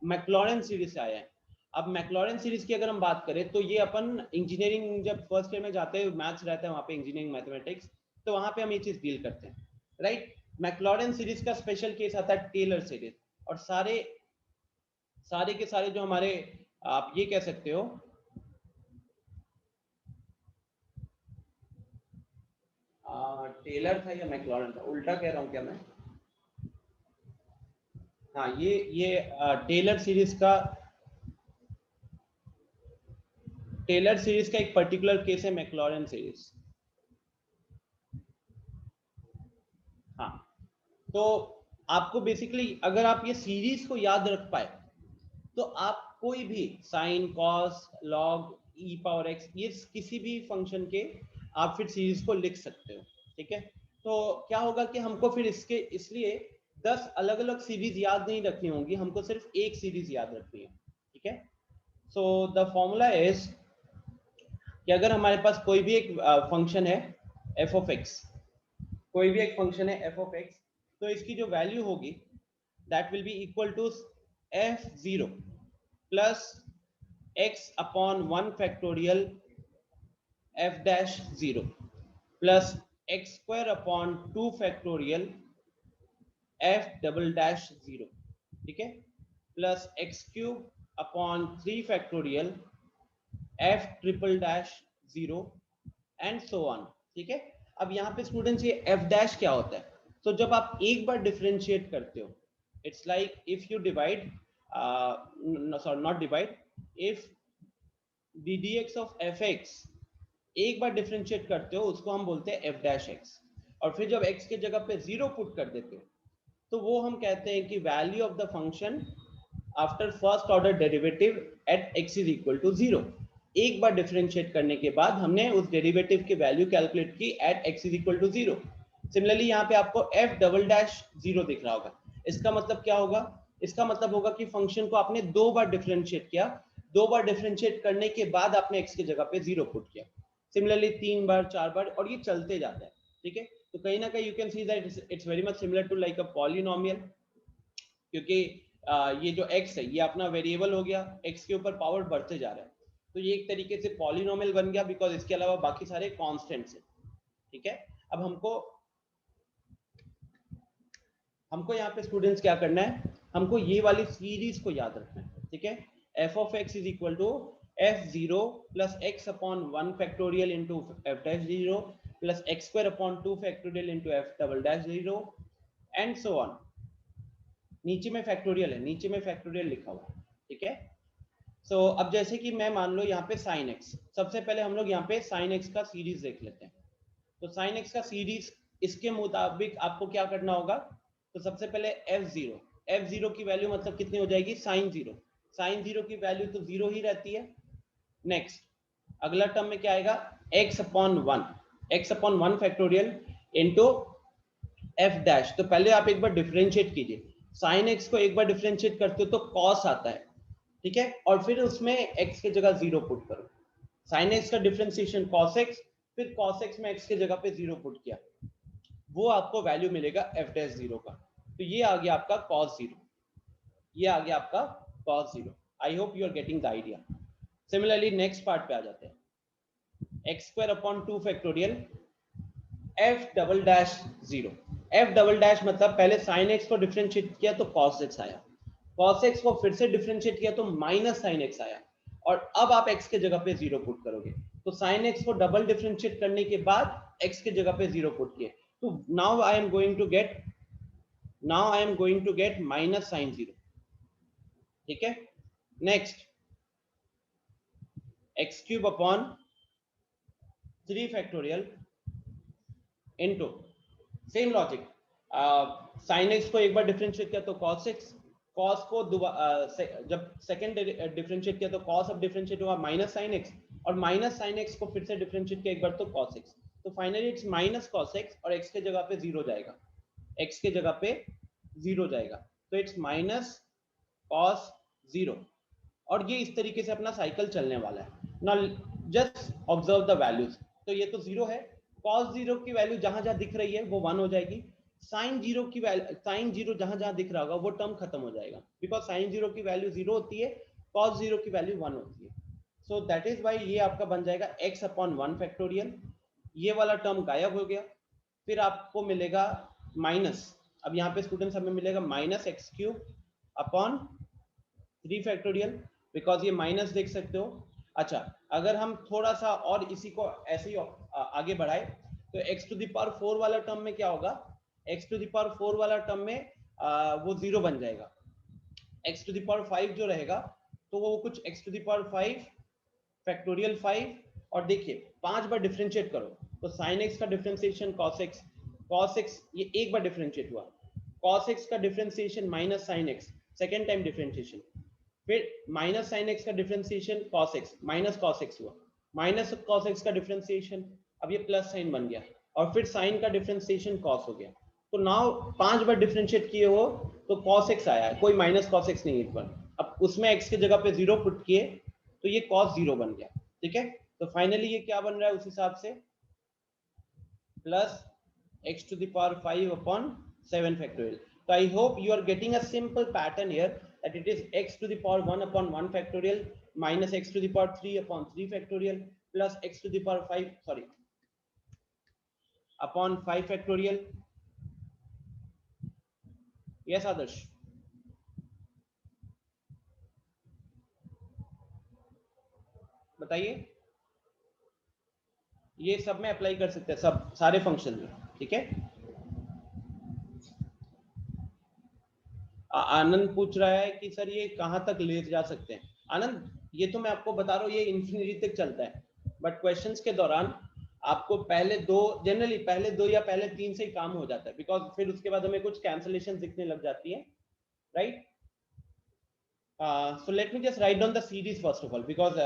मैक्लॉरेन सीरीज से आया है। अब मैक्लॉरेन सीरीज की अगर हम बात करें तो ये अपन इंजीनियरिंग जब फर्स्ट ईयर में जाते हैं, मैथ्स रहता है वहाँ पे, इंजीनियरिंग मैथमेटिक्स, तो वहाँ पे हम ये चीज डील करते हैं, राइट? मैक्लॉरेन सीरीज का स्पेशल केस आता है टेलर सीरीज। और सारे के सारे जो हमारे, आप ये कह सकते हो टेलर था या मैक्लॉरेन था, उल्टा कह रहा हूँ क्या मैं? हाँ, ये टेलर सीरीज का टेलर सीरीज का एक पर्टिकुलर केस है मैक्लॉरेन सीरीज। हाँ, तो आपको बेसिकली अगर आप ये सीरीज को याद रख पाए तो आप कोई भी साइन, कॉस, लॉग, ई पावर एक्स, ये किसी भी फंक्शन के आप फिर सीरीज को लिख सकते हो। ठीक है, तो क्या होगा कि हमको फिर इसके इसलिए 10 अलग अलग सीरीज याद नहीं रखनी होंगी, हमको सिर्फ एक सीरीज याद रखनी है। ठीक है, सो द फॉर्मूला इज कि अगर हमारे पास कोई भी एक फंक्शन है एफ ऑफ एक्स, कोई भी एक फंक्शन है एफ ऑफ एक्स, तो इसकी जो वैल्यू होगी that will be equal to f0 plus x upon 1 factorial f dash 0 plus x square upon 2 factorial f double dash 0। ठीक है, plus x cube upon 3 factorial f triple dash 0 and so on. ठीक है, अब यहाँ पे students ये f dash क्या होता है? तो जब आप एक बार डिफरेंशिएट करते हो, it's like if you divide sorry not divide, if D D x of F x एक बार डिफरेंशिएट करते हो उसको हम बोलते हैं एफ डैश एक्स, और फिर जब x के जगह पे 0 पुट कर देते हो तो वो हम कहते हैं कि value of the function after first order derivative at x is equal to 0। एक बार डिफरेंशिएट करने के बाद हमने उस डेरिवेटिव की वैल्यू कैलकुलेट की at x is equal to 0। Similarly यहाँ पे आपको f डबल डैश 0 दिख रहा होगा। इसका मतलब क्या होगा? इसका मतलब होगा कि फंक्शन को आपने 2 बार डिफरेंशिएट किया, 2 बार डिफरेंशिएट करने के बाद आपने x की जगह पे 0 पुट किया। सिमिलरली 3 बार, 4 बार, और ये चलते जाता है। ठीक है, तो कहीं ना कहीं you can see that it's very much similar to like a polynomial, क्योंकि ये जो x है ये अपना वेरिएबल हो गया, x के ऊपर पावर बढ़ते जा रहा है, तो ये एक तरीके से पॉलिनोमियल बन गया बिकॉज इसके अलावा बाकी सारे कांस्टेंट्स हैं। ठीक है, अब हमको यहाँ पे स्टूडेंट्स क्या करना है, हमको ये वाली सीरीज को याद रखना है। ठीक है, f of x is equal to f0 plus x upon 1 factorial into f dash 0 plus x square upon 2 factorial into f double dash 0 and so on. नीचे में फैक्टोरियल है, नीचे में फैक्टोरियल लिखा हुआ है। ठीक है, सो अब जैसे कि मैं मान लो यहाँ पे sin x, सबसे पहले हम लोग यहाँ पे sin x का सीरीज देख लेते हैं। तो sin x का सीरीज इसके मुताबिक आपको क्या करना होगा, तो सबसे पहले f0 की वैल्यू मतलब कितनी हो जाएगी, sin 0 की वैल्यू तो 0 ही रहती है। नेक्स्ट अगला टर्म में क्या आएगा, x upon 1 factorial into f dash. तो पहले आप एक बार डिफरेंशिएट कीजिए, sin x को एक बार डिफरेंशिएट करते हो तो cos आता है। ठीक है, और फिर उसमें x की जगह 0 पुट करो, sin x का डिफरेंशिएशन cos x, फिर cos x में x की जगह पे 0 पुट किया, वो आपको वैल्यू मिलेगा f डैश 0 का। तो ये आ गया आपका cos 0, ये आ गया आपका cos 0। I hope you are getting the idea. Similarly next part पे आ जाते हैं, x square upon 2 factorial f double dash 0। f double dash मतलब पहले sin x को डिफरेंशिएट किया तो cos x आया, cos x को फिर से डिफरेंशिएट किया तो माइनस sin x आया, और अब आप x के जगह पे 0 पुट करोगे, तो sin x को डबल डिफरेंशिएट करने के बाद x के जगह पे 0 पुट किए, तो now I am going to get minus sin 0। ठीक है, next x cube upon 3 factorial into same logic, sin x को एक बार डिफरेंशिएट किया तो cos x, cos को जब सेकंड डिफरेंशिएट किया तो cos अब डिफरेंशिएट हुआ माइनस sin x, और माइनस sin x को फिर से डिफरेंशिएट किया एक बार तो cos x, तो finally it's minus cos x और x के जगह पे 0 जाएगा, x के जगह पे 0 जाएगा, तो इट्स माइनस cos 0। और ये इस तरीके से अपना साइकिल चलने वाला है। Now just observe the values, तो ये तो 0 है, cos 0 की वैल्यू जहां जहां दिख रही है वो 1 हो जाएगी, sin 0 की वैल्यू, sin 0 जहां जहां दिख रहा होगा वो टर्म खत्म हो जाएगा, बिकॉज sin 0 की वैल्यू 0 होती है, cos 0 की वैल्यू 1 होती है। सो दैट इज वाई ये आपका बन जाएगा x अपॉन 1 फैक्टोरियल, ये वाला टर्म गायब हो गया, फिर आपको मिलेगा माइनस, अब यहाँ पे स्टूडेंट्स हमें मिलेगा minus x cube upon 3 factorial, because ये माइनस देख सकते हो। अच्छा, अगर हम थोड़ा सा और इसी को ऐसे ही आगे बढ़ाए तो x टू द पावर 4 वाला टर्म में क्या होगा, x टू द पावर 4 वाला टर्म में वो 0 बन जाएगा, x टू द पावर 5 जो रहेगा तो वो कुछ x to the power 5 factorial 5 और देखिए 5 बार डिफरेंशिएट करो तो sin x का डिफरेंशिएशन cos x ये एक बार डिफरेंशिएट हुआ, cos x का differentiation minus sin x second time differentiation, फिर माइनस sin x का differentiation cos x minus cos x हुआ, माइनस cos x का डिफरेंशिएशन, अब ये प्लस साइन बन गया और फिर sin का डिफरेंशिएशन cos हो गया। तो नाउ 5 बार डिफरेंशिएट किए हो तो cos x आया है, कोई माइनस cos x नहीं है इस बार। अब उसमें x की जगह पे 0 पुट किए तो ये cos 0 बन गया, ठीक है। तो फाइनली ये क्या बन रहा है उस हिसाब से, plus x to the power 5 upon 7 factorial. So I hope you are getting a simple pattern here, that it is x to the power 1 upon 1 factorial minus x to the power 3 upon 3 factorial plus x to the power 5 sorry upon 5 factorial. Yes Adarsh, बताइए। ये सब में apply कर सकते हैं, सब सारे function में, ठीक है। आनंद पूछ रहा है कि सर ये कहाँ तक ले जा सकते हैं। आनंद ये तो मैं आपको बता रहा हूँ ये इन्फिनिटी तक चलता है, बट क्वेश्चंस के दौरान आपको पहले दो, जनरली पहले दो या पहले तीन से ही काम हो जाता है, बिकॉज फिर उसके बाद हमें कुछ कैंसलेशन दिखने लग जाती है, right. So let me just write down the series first of all, because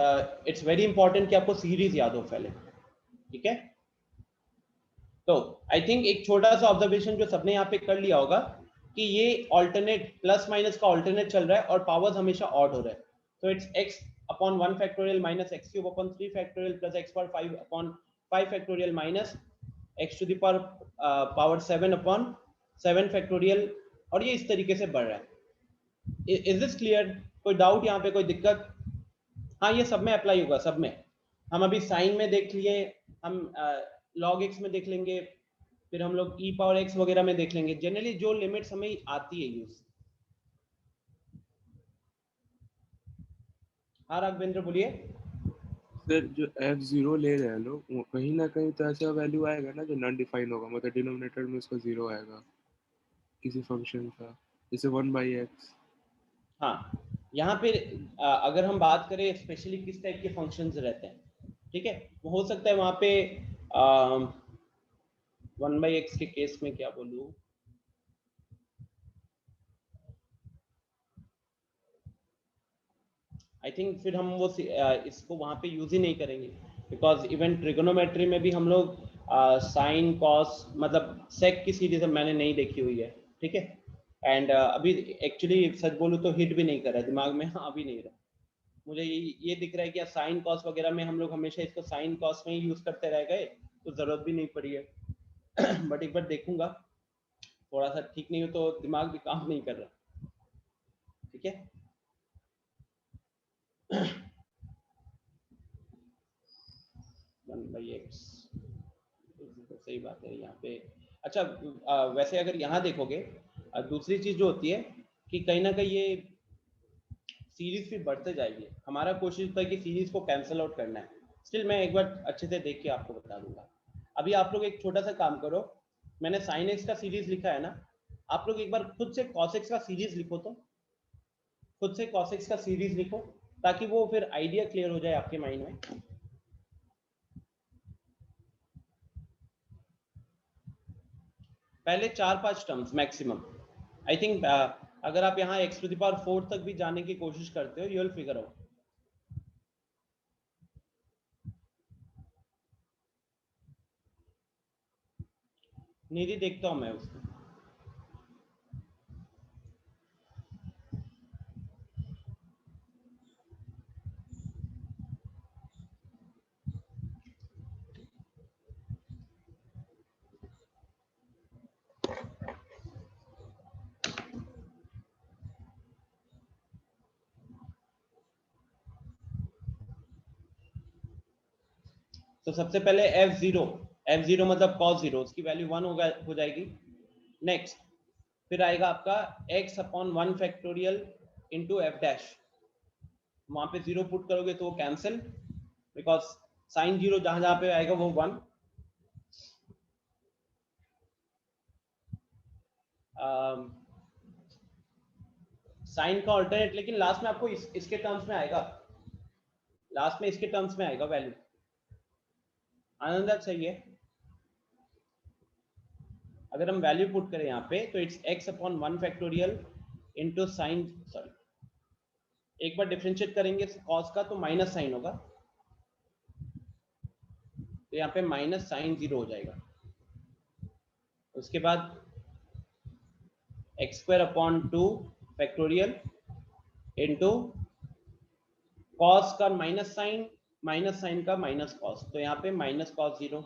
it's very important कि आपको सीरीज याद हो पहले, ठीक है। तो आई थिंक एक छोटा सा ऑब्जर्वेशन जो सबने यहाँ पे कर लिया होगा कि ये ऑल्टरनेट प्लस माइनस का ऑल्टरनेट चल रहा है और पावर्स हमेशा ऑड हो रहा है। तो it's x upon 1 factorial minus x cube upon 3 factorial plus x power 5 upon 5 factorial minus x to the power 7 upon 7 factorial, और ये इस तरीके से बढ़ रहा है। Is this clear? कोई डाउट यहाँ पे, कोई दिक्कत? हाँ ये सब में अप्लाई होगा, सब में। हम अभी साइन में देख लिए, हम log x में देख लेंगे, फिर हम लोग e पावर x वगैरह में देख लेंगे, जनरली जो लिमिट्स हमें आती है यूज। हाँ राघवेंद्र बोलिए। सर जो f0 ले रहे हैं लोग, वो कहीं ना कहीं तो ऐसा वैल्यू आएगा ना जो नॉन डिफाइन होगा, मतलब डिनोमिनेटर में उसका 0 आएगा किसी फंक्शन का, जैसे 1/x। हाँ यहाँ पे अगर हम बात करें स्पेशली किस टाइप के फंक्शंस रहते हैं, ठीक है, हो सकता है वहाँ पे 1/x के केस में क्या बोलूँ, आई थिंक फिर हम वो इसको वहाँ पे यूज ही नहीं करेंगे, बिकॉज इवन ट्रिगोनोमेट्री में भी हम लोग साइन कॉस मतलब सेक की सीरीज मैंने नहीं देखी हुई है, ठीक है। एंड अभी एक्चुअली सच बोलूँ तो हिट भी नहीं कर रहा है दिमाग में, हाँ अभी नहीं रहा मुझे। ये दिख रहा है कि साइन कॉस वगैरह में हम लोग हमेशा इसको साइन कॉस में ही यूज करते रह गए, तो जरूरत भी नहीं पड़ी है। बट एक बार देखूंगा, थोड़ा सा ठीक नहीं हो तो दिमाग भी काम नहीं कर रहा, ठीक है। 1/x तो सही बात है यहाँ पे। अच्छा वैसे अगर यहाँ देखोगे दूसरी चीज जो होती है कि कहीं ना कहीं ये सीरीज भी बढ़ते जाएगी, हमारा कोशिश होता है कि सीरीज को कैंसिल आउट करना है। स्टिल मैं एक बार अच्छे से देख के आपको बता दूंगा। अभी आप लोग एक छोटा सा काम करो, मैंने साइन एक्स का सीरीज लिखा है ना, आप लोग एक बार खुद से कॉस एक्स का सीरीज लिखो, तो खुद से कॉस एक्स का सीरीज लिखो ताकि वो फिर आइडिया क्लियर हो जाए आपके माइंड में। पहले 4-5 टर्म्स मैक्सिमम, आई थिंक अगर आप यहाँ x टू द पावर 4 तक भी जाने की कोशिश करते हो, यू विल फिगर आउट। निधि देखता हूँ मैं उसको। तो सबसे पहले f0 मतलब cos 0, उसकी वैल्यू 1 हो जाएगी। नेक्स्ट फिर आएगा आपका x upon 1 factorial into F dash, वहां पे 0 पुट करोगे तो वो कैंसिल, बिकॉज साइन 0 जहां जहां पे आएगा वो 1। साइन का ऑल्टरनेट लेकिन लास्ट में आपको इसके टर्म्स में आएगा, लास्ट में इसके टर्म्स में आएगा वैल्यू। आनंद सही है। अगर हम वैल्यू पुट करें यहाँ पे तो it's x upon 1 factorial into sine, sorry एक बार डिफरेंशिएट करेंगे cos का तो माइनस साइन होगा, तो यहाँ पे माइनस साइन 0 हो जाएगा। उसके बाद x square upon 2 factorial into cos का माइनस साइन का माइनस cos, तो यहाँ पे माइनस cos 0।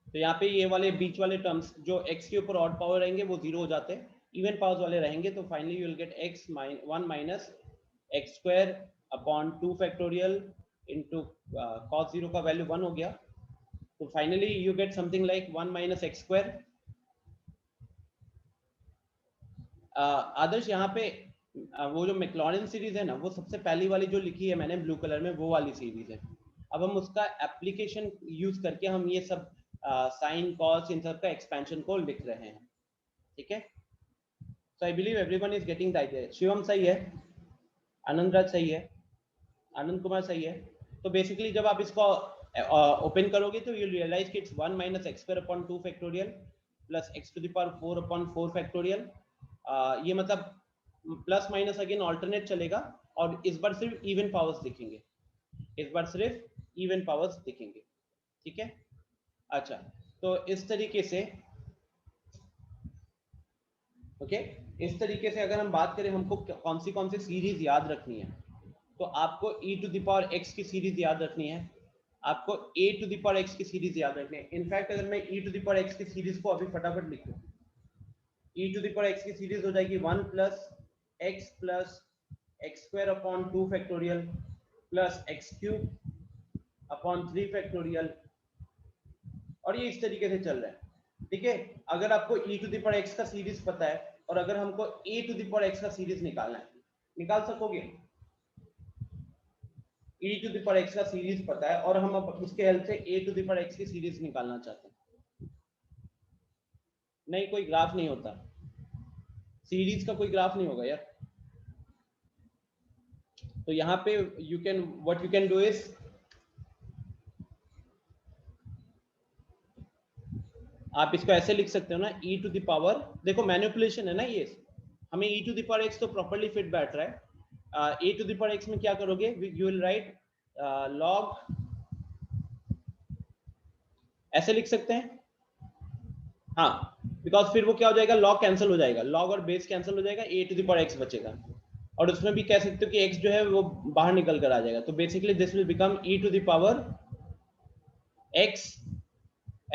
तो यहाँ पे ये वाले बीच वाले टर्म्स जो x के ऊपर ऑड पावर रहेंगे वो 0 हो जाते हैं, इवन पावर्स वाले रहेंगे तो finally you will get x 1 minus x square upon 2 factorial into cos 0 का वैल्यू 1 हो गया, तो finally you get something like 1 minus x square. Adarsh यहाँ पे वो जो मैक्लॉरिन सीरीज है ना, वो सबसे पहली वाली जो लिखी है मैंने ब्लू कलर में, वो वाली सीरीज है। अब हम उसका एप्लीकेशन यूज करके हम ये सब साइन कॉस इन सब का एक्सपेंशन को लिख रहे हैं, ठीक है। So I believe everyone is getting the idea. Shivam सही है, आनंद राज सही है, आनंद कुमार सही है। तो बेसिकली जब आप इसको ओपन करोगे तो यू रियलाइज कि it's 1 minus x square upon 2 factorial plus x to the power 4 upon 4 factorial. ये मतलब प्लस माइनस अगेन ऑल्टरनेट चलेगा, और इस बार सिर्फ इवन पावर्स दिखेंगे, इस बार सिर्फ इवन पावर्स दिखेंगे, ठीक है। अच्छा, तो इस तरीके से ओके, इस तरीके से अगर हम बात करें हमको कौन सी सीरीज याद रखनी है, तो आपको e to the power x की सीरीज याद रखनी है, आपको a to the power x की सीरीज याद रखनी है। इनफैक्ट अगर मैं e to the power x की सीरीज को अभी फटाफट लिखूं, e to the power x की सीरीज हो जाएगी 1 plus x square upon 2 factorial plus x cube upon 3 factorial, और ये इस तरीके से चल रहा है, ठीक है। अगर आपको e to the power x का सीरीज पता है और अगर हमको a to the power x का सीरीज निकालना है, निकाल सकोगे? e to the power x का सीरीज पता है और हम अब उसके हेल्प से a to the power x की सीरीज निकालना चाहते हैं। नहीं, कोई ग्राफ नहीं होता, सीरीज का कोई ग्राफ नहीं होगा यार। तो यहाँ पे you can what you can do is, आप इसको ऐसे लिख सकते हो ना, e टू द पावर, देखो मैनिपुलेशन है ना ये, हमें e to the power x तो प्रॉपर्ली फिट बैठ रहा है। a to the power x में क्या करोगे, यू विल राइट log, ऐसे लिख सकते हैं, हाँ, बिकॉज फिर वो क्या हो जाएगा, log कैंसिल हो जाएगा, log और बेस कैंसिल हो जाएगा, a to the power x बचेगा, और उसमें भी कह सकते हो कि x जो है वो बाहर निकल कर आ जाएगा, तो basically this will become e to the power x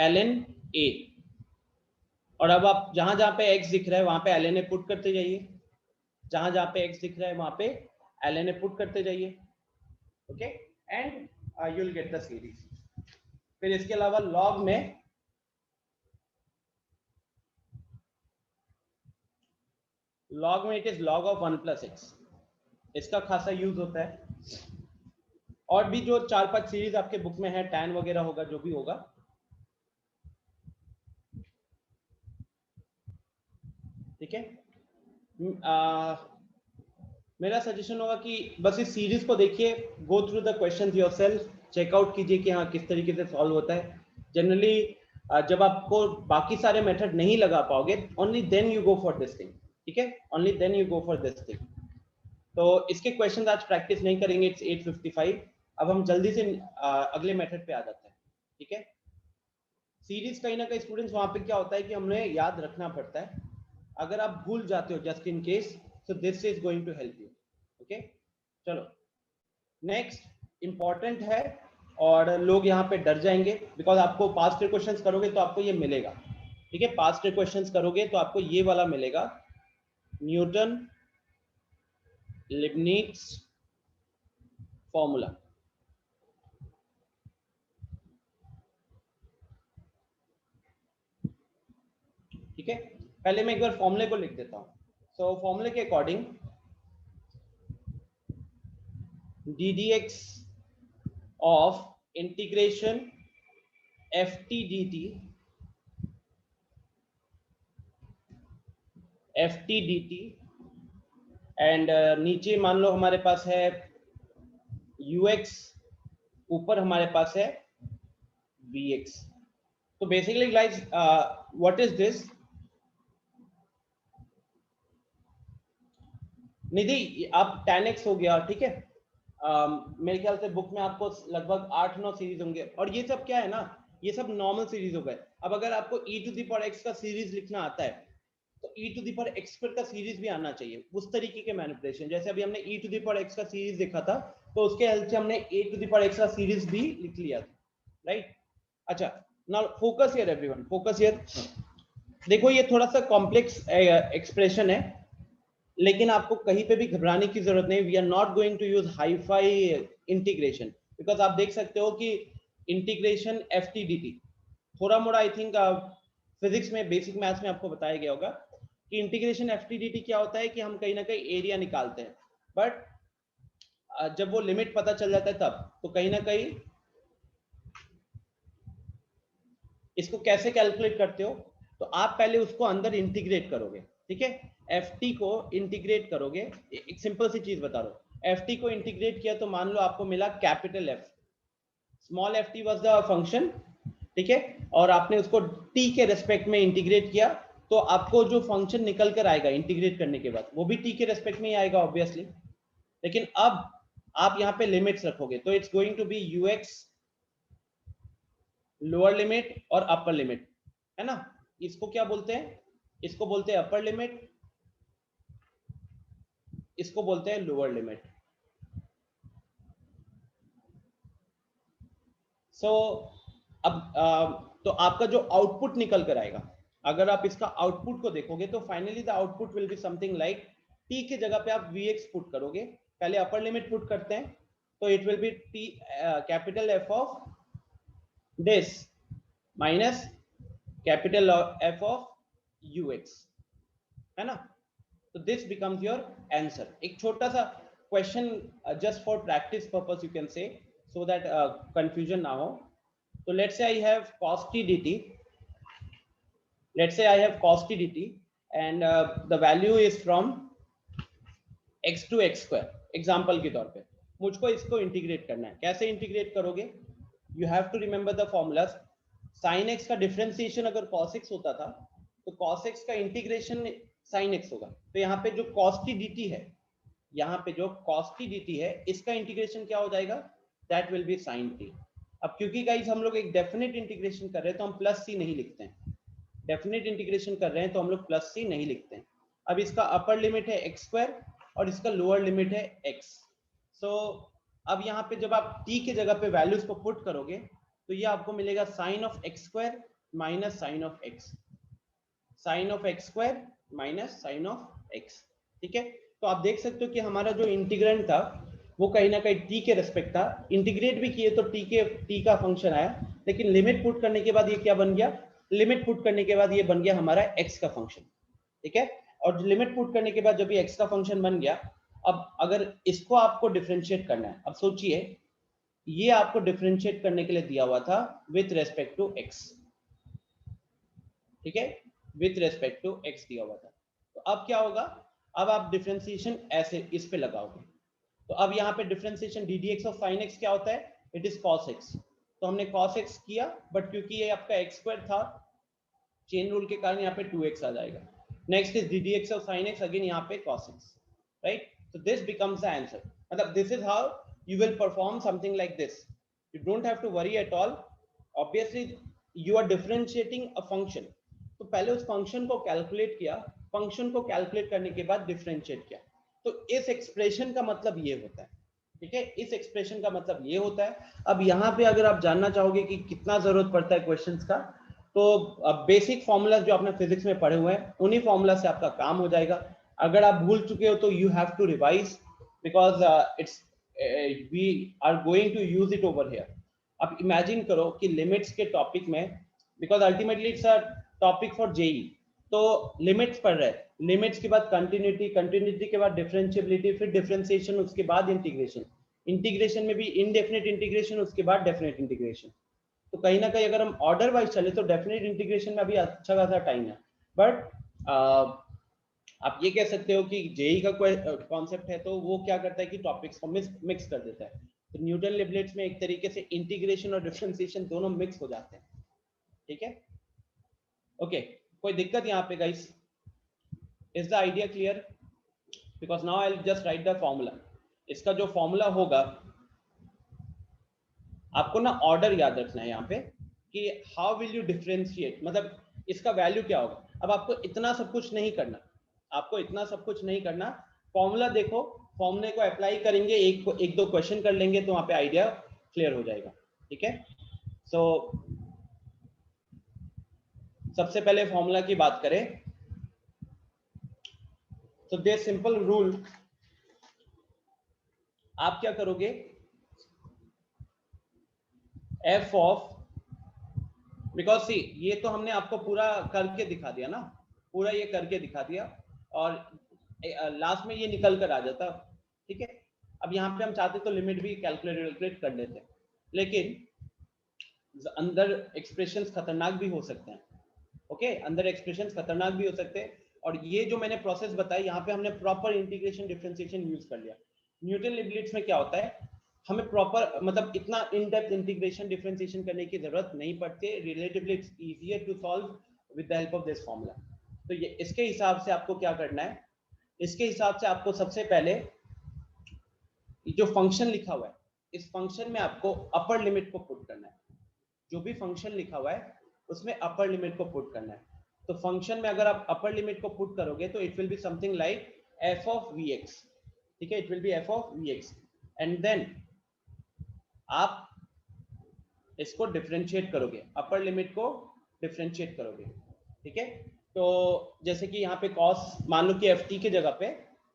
ln a। और अब आप जहां जहां पे x दिख रहा है वहां पे ln a पुट करते जाइए, जहां जहां पे x दिख रहा है वहां पे ln a पुट करते जाइए, okay, and you will get the series. फिर इसके अलावा log में it is log of 1 plus x, इसका खासा यूज होता है। और भी जो 4-5 सीरीज आपके बुक में है, tan वगैरह होगा, जो भी होगा, ठीक है। मेरा सजेशन होगा कि बस इस सीरीज को देखिए, go through the questions yourself, check out कीजिए कि हाँ किस तरीके से सॉल्व होता है। जनरली जब आपको बाकी सारे मेथड नहीं लगा पाओगे, only then you go for this thing, ठीक है, only then you go for this thing. तो इसके क्वेश्चंस आज प्रैक्टिस नहीं करेंगे, इट्स 8:55। अब हम जल्दी से अगले मेथड पे आ जाते हैं, ठीक है। सीरीज कहीं ना कहीं स्टूडेंट्स वहां पे क्या होता है कि हमने याद रखना पड़ता है, अगर आप भूल जाते हो just in case, so this is going to help you, okay। चलो नेक्स्ट इंपॉर्टेंट है, और लोग यहाँ पे डर जाएंगे बिकॉज आपको पास्ट क्वेश्चंस करोगे तो आपको ये मिलेगा, ठीक है, पास्ट क्वेश्चंस करोगे तो आपको ये वाला मिलेगा, न्यूटन लिबनिट्ज फॉर्मूला, ठीक है। पहले मैं एक बार फॉर्मूले को लिख देता हूं। सो फॉर्मूले के according ddx of integration ft dt and नीचे मान लो हमारे पास है ux, ऊपर हमारे पास है vx। तो basically guys what is this? Nidhi आप tan x हो गया, ठीक है। मेरे ख्याल से बुक में आपको लगभग 8-9 सीरीज होंगे, और ये सब क्या है ना, ये सब नॉर्मल सीरीज हो गए। अब अगर आपको e to the power x का सीरीज लिखना आता है तो e to the power x का सीरीज भी आना चाहिए, उस तरीके के मैनिपुलेशन। जैसे अभी हमने e to the power x का सीरीज लिखा था, तो उसके हेल्प से हमने a to the power x का सीरीज भी लिख लिया था, राइट। अच्छा, now focus here everyone, focus here. देखो ये थोड़ा सा कॉम्प्लेक्स एक्सप्रेशन है, लेकिन आपको कहीं पे भी घबराने की जरूरत नहीं। We are not going to use hi fi integration, because आप देख सकते हो कि इंटीग्रेशन FTDT थोड़ा मोड़ा आई थिंक फिजिक्स में, बेसिक मैथ्स में आपको बताया गया होगा कि इंटीग्रेशन FTDT क्या होता है कि हम कहीं ना कहीं एरिया निकालते हैं, बट जब वो लिमिट पता चल जाता है तब, तो कहीं ना कहीं इसको कैसे कैलकुलेट करते हो, तो आप पहले उसको अंदर इंटीग्रेट करोगे, ठीक है। ft को इंटीग्रेट करोगे, एक सिंपल सी चीज बता रहा हूं। ft को इंटीग्रेट किया तो मान लो आपको मिला capital F, small ft was the function, ठीक है, और आपने उसको t के रेस्पेक्ट में इंटीग्रेट किया, तो आपको जो फंक्शन निकल कर आएगा इंटीग्रेट करने के बाद वो भी t के रेस्पेक्ट में ही आएगा ऑब्वियसली। लेकिन अब आप यहाँ पे लिमिट्स रखोगे, तो it's going to be ux lower limit और अपर लिमिट, है ना। इसको क्या बोलते हैं? इसको बोलते हैं अपर लिमिट, इसको बोलते हैं लोअर लिमिट। सो अब तो आपका जो आउटपुट निकल कर आएगा, अगर आप इसका आउटपुट को देखोगे तो finally the output will be something like t के जगह पे आप vx पुट करोगे, पहले अपर लिमिट पुट करते हैं, तो it will B t capital F of this minus capital F of ux, है ना। तो दिस बिकम्स योर आंसर। एक छोटा सा question just for practice purpose you can say, so that confusion ना हो। तो let's say I have cos t dt, let's say I have cos t dt and the value is from x to x square, example के तौर पे मुझको इसको integrate करना है। कैसे इंटीग्रेट करोगे? You have to remember the formulas. Sine x का डिफरेंशिएशन अगर cos x होता था, तो cos x का इंटीग्रेशन sin x होगा। तो यहाँ पे जो cos t dt है, यहाँ पे जो cos t dt है, इसका इंटीग्रेशन क्या हो जाएगा? That will B sin t। अब क्योंकि गाइस हम लोग एक डेफिनेट इंटीग्रेशन कर रहे हैं तो हम प्लस सी नहीं लिखते हैं, डेफिनेट इंटीग्रेशन कर रहे हैं तो हम लोग प्लस सी नहीं लिखते हैं। अब इसका अपर लिमिट है एक्स स्क्वायर और इसका लोअर लिमिट है एक्स। सो अब यहाँ पे जब आप t के जगह पे वैल्यूज को पुट करोगे तो ये आपको मिलेगा sine of x square minus sine of x, sine of x square minus sine of x, ठीक है। तो आप देख सकते हो कि हमारा जो इंटीग्रेंड था वो कहीं ना कहीं t के रेस्पेक्ट था। इंटीग्रेट भी किए तो t का फंक्शन आया, लेकिन लिमिट पुट करने के बाद ये क्या बन गया? लिमिट पुट करने के बाद ये बन गया हमारा x का फंक्शन, ठीक है। और लिमिट पुट करने के बाद जब ये x का फंक्शन बन गया, अब अगर इसको आपको डिफरेंशिएट करना है, अब सोचिए ये आपको डिफरेंशिएट करने के लिए दिया हुआ था विथ रेस्पेक्ट टू x, ठीक है, विथ रेस्पेक्ट टू x दिया हुआ था। तो अब क्या होगा? अब आप डिफरेंशिएशन ऐसे इस पे लगाओगे, तो अब यहाँ पे differentiation D D x of sine x क्या होता है? It is cos x. तो हमने कॉस एक्स किया, बट क्योंकि ये आपका एक्स स्क्वायर था, चेन रूल के कारण यहाँ पे 2x आ जाएगा। Next is D D x of sine x, again यहाँ पे cos x, right. So this becomes the answer. मतलब this is how you will perform something like this. You don't have to worry at all. Obviously, you are differentiating a function. तो पहले उस function को calculate किया, function को calculate करने के बाद डिफरेंशिएट किया। तो इस एक्सप्रेशन का मतलब ये होता है, ठीक है, इस एक्सप्रेशन का मतलब ये होता है। अब यहाँ पे अगर आप जानना चाहोगे कि कितना जरूरत पड़ता है क्वेश्चंस का, तो बेसिक फॉर्मूलाज जो आपने फिजिक्स में पढ़े हुए हैं उन्हीं फॉर्मूला से आपका काम हो जाएगा। अगर आप भूल चुके हो तो you have to revise, because it's we are going to use it over here. अब इमेजिन करो कि लिमिट्स के टॉपिक में, because ultimately it's a topic for JEE, तो लिमिट्स पढ़ रहे हैं, लिमिट्स के बाद कंटिन्यूटी, कंटिन्यूटी के बाद डिफरेंशिएबिलिटी, फिर डिफरेंशिएशन, उसके बाद इंटीग्रेशन, इंटीग्रेशन में भी इनडेफिनेट इंटीग्रेशन, उसके बाद डेफिनेट इंटीग्रेशन। तो कहीं ना कहीं अगर हम ऑर्डर वाइज चले तो डेफिनेट इंटीग्रेशन में अभी अच्छा खासा टाइम है, बट आप ये कह सकते हो कि जेई का कॉन्सेप्ट है तो वो क्या करता है कि टॉपिक्स को मिक्स कर देता है। तो न्यूटन लिबलेट्स में एक तरीके से इंटीग्रेशन और डिफरेंशिएशन दोनों मिक्स हो जाते हैं, ठीक है। ओके, कोई दिक्कत यहाँ पे guys? Is the idea clear? Because now I will just right the formula. इसका जो फॉर्मूला होगा आपको ना ऑर्डर याद रखना है यहाँ पे कि हाउ विल यू डिफरेंशिएट, मतलब इसका वैल्यू क्या होगा। अब आपको इतना सब कुछ नहीं करना, आपको इतना सब कुछ नहीं करना। फॉर्मूला देखो, फॉर्मूले को अप्लाई करेंगे, एक दो क्वेश्चन कर लेंगे तो वहां पे आइडिया क्लियर हो जाएगा, ठीक है। सो सबसे पहले फॉर्मूला की बात करें तो दे सिंपल रूल। आप क्या करोगे, एफ ऑफ, बिकॉज सी ये तो हमने आपको पूरा करके दिखा दिया ना, पूरा ये करके दिखा दिया और लास्ट में ये निकल कर आ जाता, ठीक है। अब यहाँ पे हम चाहते तो लिमिट भी कैलकुलेट कर लेते, लेकिन अंदर एक्सप्रेशंस खतरनाक भी हो सकते हैं, ओके, अंदर एक्सप्रेशंस खतरनाक भी हो सकते हैं। और ये जो मैंने प्रोसेस बताई यहाँ पे हमने प्रॉपर इंटीग्रेशन डिफरेंशिएशन यूज कर लिया। न्यूटन लिबलेट्स में क्या होता है, हमें प्रॉपर मतलब इतना इन डेप्थ इंटीग्रेशन डिफरेंशिएशन करने की जरूरत नहीं पड़ती, relatively it's easier to solve with the help of this formula. तो ये इसके हिसाब से आपको क्या करना है, इसके हिसाब से आपको सबसे पहले जो फंक्शन लिखा हुआ है इस फंक्शन में आपको अपर लिमिट को पुट करना है। जो भी फंक्शन लिखा हुआ है उसमें अपर लिमिट को पुट करना है। तो फंक्शन में अगर आप अपर लिमिट को पुट करोगे तो it will be something like f of v x, ठीक है, it will be f of v x. And then आप इसको डिफरेंशिएट करोगे, अपर लिमिट को डिफरेंशिएट करोगे, ठीक है। तो जैसे कि यहाँ पे कॉस मान लो कि एफ टी की जगह पे,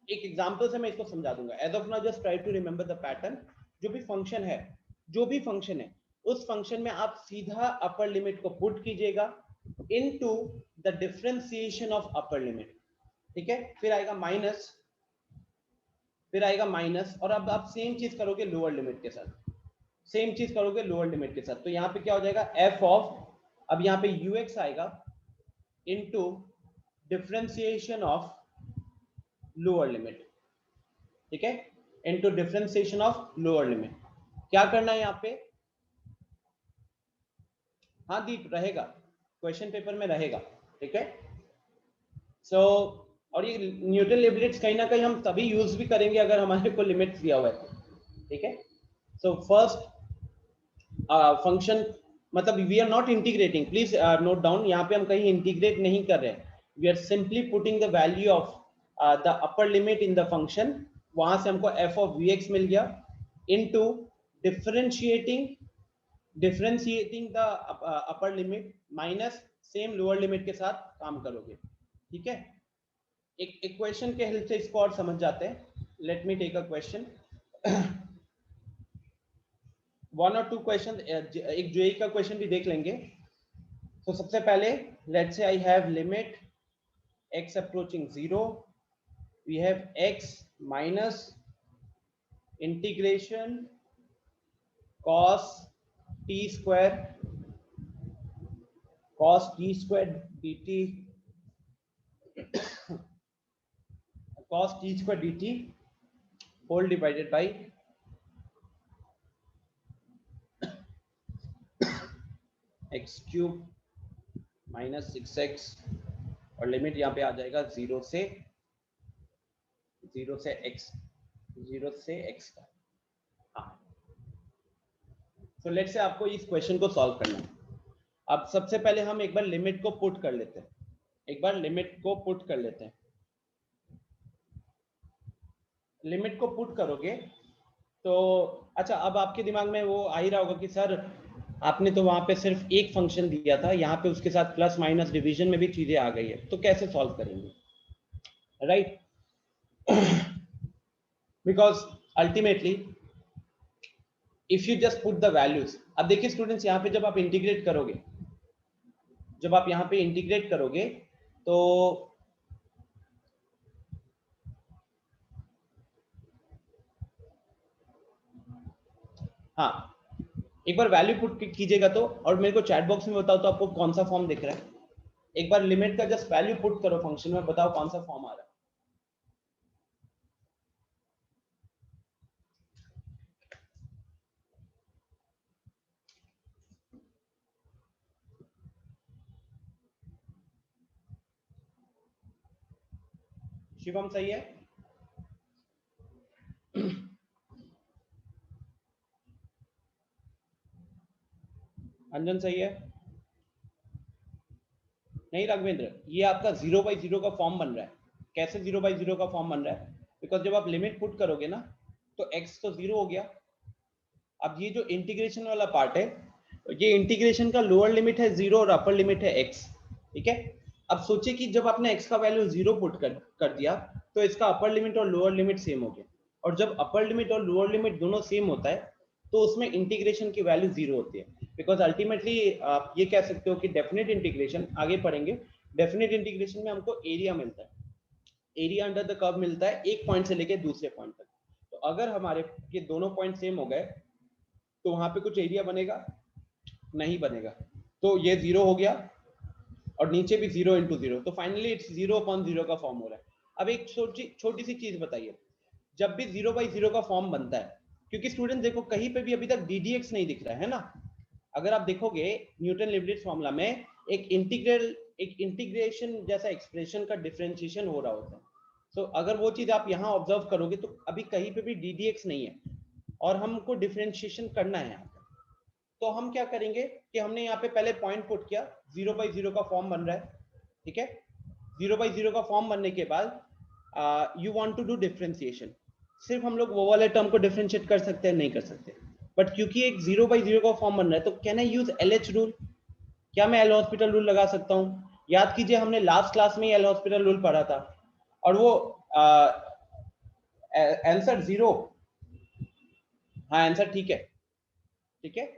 एक एग्जांपल से मैं इसको समझा दूंगा। As of now just try to remember the pattern. जो भी फंक्शन है, जो भी फंक्शन है उस फंक्शन में आप सीधा अपर लिमिट को पुट कीजिएगा into the differentiation of upper limit, ठीक है। फिर आएगा माइनस, फिर आएगा माइनस, और अब आप सेम चीज करोगे लोअर लिमिट के साथ, सेम चीज करोगे लोअर लिमिट के साथ। तो यहाँ पे क्या हो जाएगा, एफ ऑफ, अब यहाँ पे ux आएगा into differentiation of lower limit, ठीक है, into differentiation of lower limit. क्या करना है यहाँ पे, हाँ दीप रहेगा, क्वेश्चन पेपर में रहेगा, ठीक है। सो और ये न्यूटन लिबलेट्स कहीं ना कहीं हम तभी यूज भी करेंगे अगर हमारे को लिमिट्स दिया हुआ है, ठीक है। सो फर्स्ट फंक्शन, मतलब we are not integrating, please note down, यहाँ पे हम कहीं इंटीग्रेट नहीं कर रहे हैं, we are simply putting the value of the upper limit in the function. वहां से हमको एफ ऑफ वी एक्स मिल गया into differentiating the upper limit minus same lower limit के साथ काम करोगे, ठीक है। एक इक्वेशन के हेल्प से इसको और समझ जाते हैं। Let me take a question, one और टू क्वेश्चन, एक जेई का क्वेश्चन भी देख लेंगे। तो सबसे पहले let's say I have limit x approaching 0, we have x minus integration cos t square dt cos t square dt whole divided by x cube minus 6x, और limit यहाँ पे आ जाएगा 0 से x का। हाँ, तो लेट्स से आपको इस क्वेश्चन को सॉल्व करना है। अब सबसे पहले हम एक बार लिमिट को पुट कर लेते हैं, लिमिट को पुट करोगे तो अच्छा, अब आपके दिमाग में वो आ ही रहा होगा कि सर आपने तो वहां पे सिर्फ एक फंक्शन दिया था, यहाँ पे उसके साथ प्लस माइनस डिवीजन में भी चीजें आ गई है, तो कैसे सॉल्व करेंगे, right. Because ultimately if you just put the values, अब देखिए स्टूडेंट्स, यहाँ पे जब आप इंटीग्रेट करोगे तो हाँ, एक बार वैल्यू पुट कीजिएगा तो, और मेरे को चैट बॉक्स में बताओ तो आपको कौन सा फॉर्म दिख रहा है। एक बार लिमिट का जस्ट वैल्यू पुट करो फंक्शन में, बताओ कौन सा फॉर्म आ रहा है। शिवम सही है? अंजन सही है? नहीं राघवेंद्र, ये आपका 0/0 का फॉर्म बन रहा है। कैसे 0/0 का फॉर्म बन रहा है? बिकॉज जब आप लिमिट पुट करोगे ना तो x तो 0 हो गया। अब ये जो इंटीग्रेशन वाला पार्ट है, ये इंटीग्रेशन का लोअर लिमिट है 0 और अपर लिमिट है x, ठीक है। अब सोचिए कि जब आपने x का वैल्यू 0 पुट कर दिया तो इसका अपर लिमिट और लोअर लिमिट सेम हो गया, और जब अपर लिमिट और लोअर लिमिट दोनों सेम होता है तो उसमें इंटीग्रेशन की वैल्यू 0 होती है। बिकॉज अल्टीमेटली आप ये कह सकते हो कि डेफिनेट इंटीग्रेशन, आगे पढ़ेंगे, डेफिनेट इंटीग्रेशन में हमको एरिया मिलता है, एरिया अंडर द कर्व मिलता है एक पॉइंट से लेके दूसरे पॉइंट तक। तो अगर हमारे ये दोनों पॉइंट सेम हो गए तो वहां पे कुछ एरिया बनेगा? नहीं बनेगा। तो ये 0 हो गया और नीचे भी 0 × 0, तो फाइनली इट्स 0/0 का फॉर्म हो रहा है। अब एक छोटी सी चीज बताइए, जब भी 0/0 का फॉर्म बनता है, क्योंकि स्टूडेंट देखो कहीं पे भी अभी तक ddx नहीं दिख रहा है ना। अगर आप देखोगे न्यूटन लीबनिट्ज फॉर्मूला में एक इंटीग्रेशन जैसा एक्सप्रेशन का डिफरेंशिएशन हो रहा होता है। तो अगर वो चीज आप यहाँ ऑब्जर्व करोगे तो अभी कहीं पे भी ddx नहीं है और हमको डिफरेंशिएशन करना है यहाँ पे। तो हम क्या करेंगे कि हमने यहाँ पे पहले पॉइंट पुट किया, 0/0 का फॉर्म बन रहा है, ठीक है। 0/0 का फॉर्म बनने के बाद you want to do differentiation. सिर्फ हम लोग वो वाले टर्म को डिफरेंशिएट कर सकते हैं? नहीं कर सकते। बट क्योंकि एक 0/0 का फॉर्म बन रहा है तो can I use LH rule? क्या मैं एल हॉस्पिटल रूल लगा सकता हूँ? याद कीजिए हमने लास्ट क्लास में एल हॉस्पिटल रूल पढ़ा था और वो आंसर 0। हाँ आंसर ठीक है, ठीक है।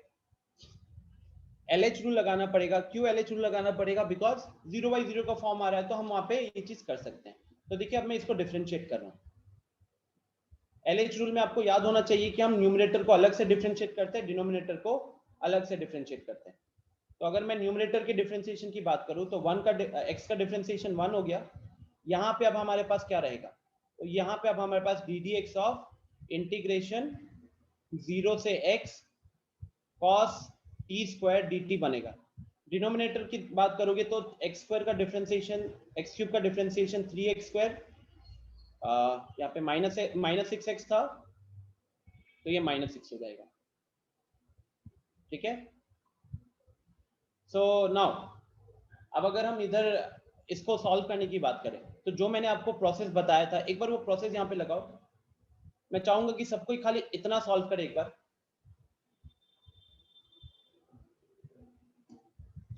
LH रूल लगाना पड़ेगा। क्यों LH रूल लगाना पड़ेगा? बिकॉज 0/0 का फॉर्म आ रहा है तो हम वहां पे ये चीज कर सकते हैं। तो देखिए अब मैं इसको डिफरेंशिएट कर रहा हूँ। LH रूल में आपको याद होना चाहिए कि हम न्यूमरेटर को अलग से डिफरेंशिएट करते हैं, डिनोमिनेटर को अलग से डिफरेंशिएट करते हैं। तो अगर मैं न्यूमरेटर के डिफरेंशिएशन की बात करूं तो 1 का x का डिफरेंशिएशन 1 हो गया। यहाँ पे अब हमारे पास क्या रहेगा? तो यहाँ पे अब हमारे पास ddx ऑफ इंटीग्रेशन 0 से x cos t² dt बनेगा। डिनोमिनेटर की बात करोगे तो x² का डिफरेंशिएशन, x³ का डिफरेंशिएशन 3x², यहाँ पे -6x था तो ये -6 हो जाएगा, ठीक है। सो नाउ अब अगर हम इधर इसको सॉल्व करने की बात करें तो जो मैंने आपको प्रोसेस बताया था, एक बार वो प्रोसेस यहाँ पे लगाओ। मैं चाहूंगा कि सब कोई खाली इतना सॉल्व करे एक बार।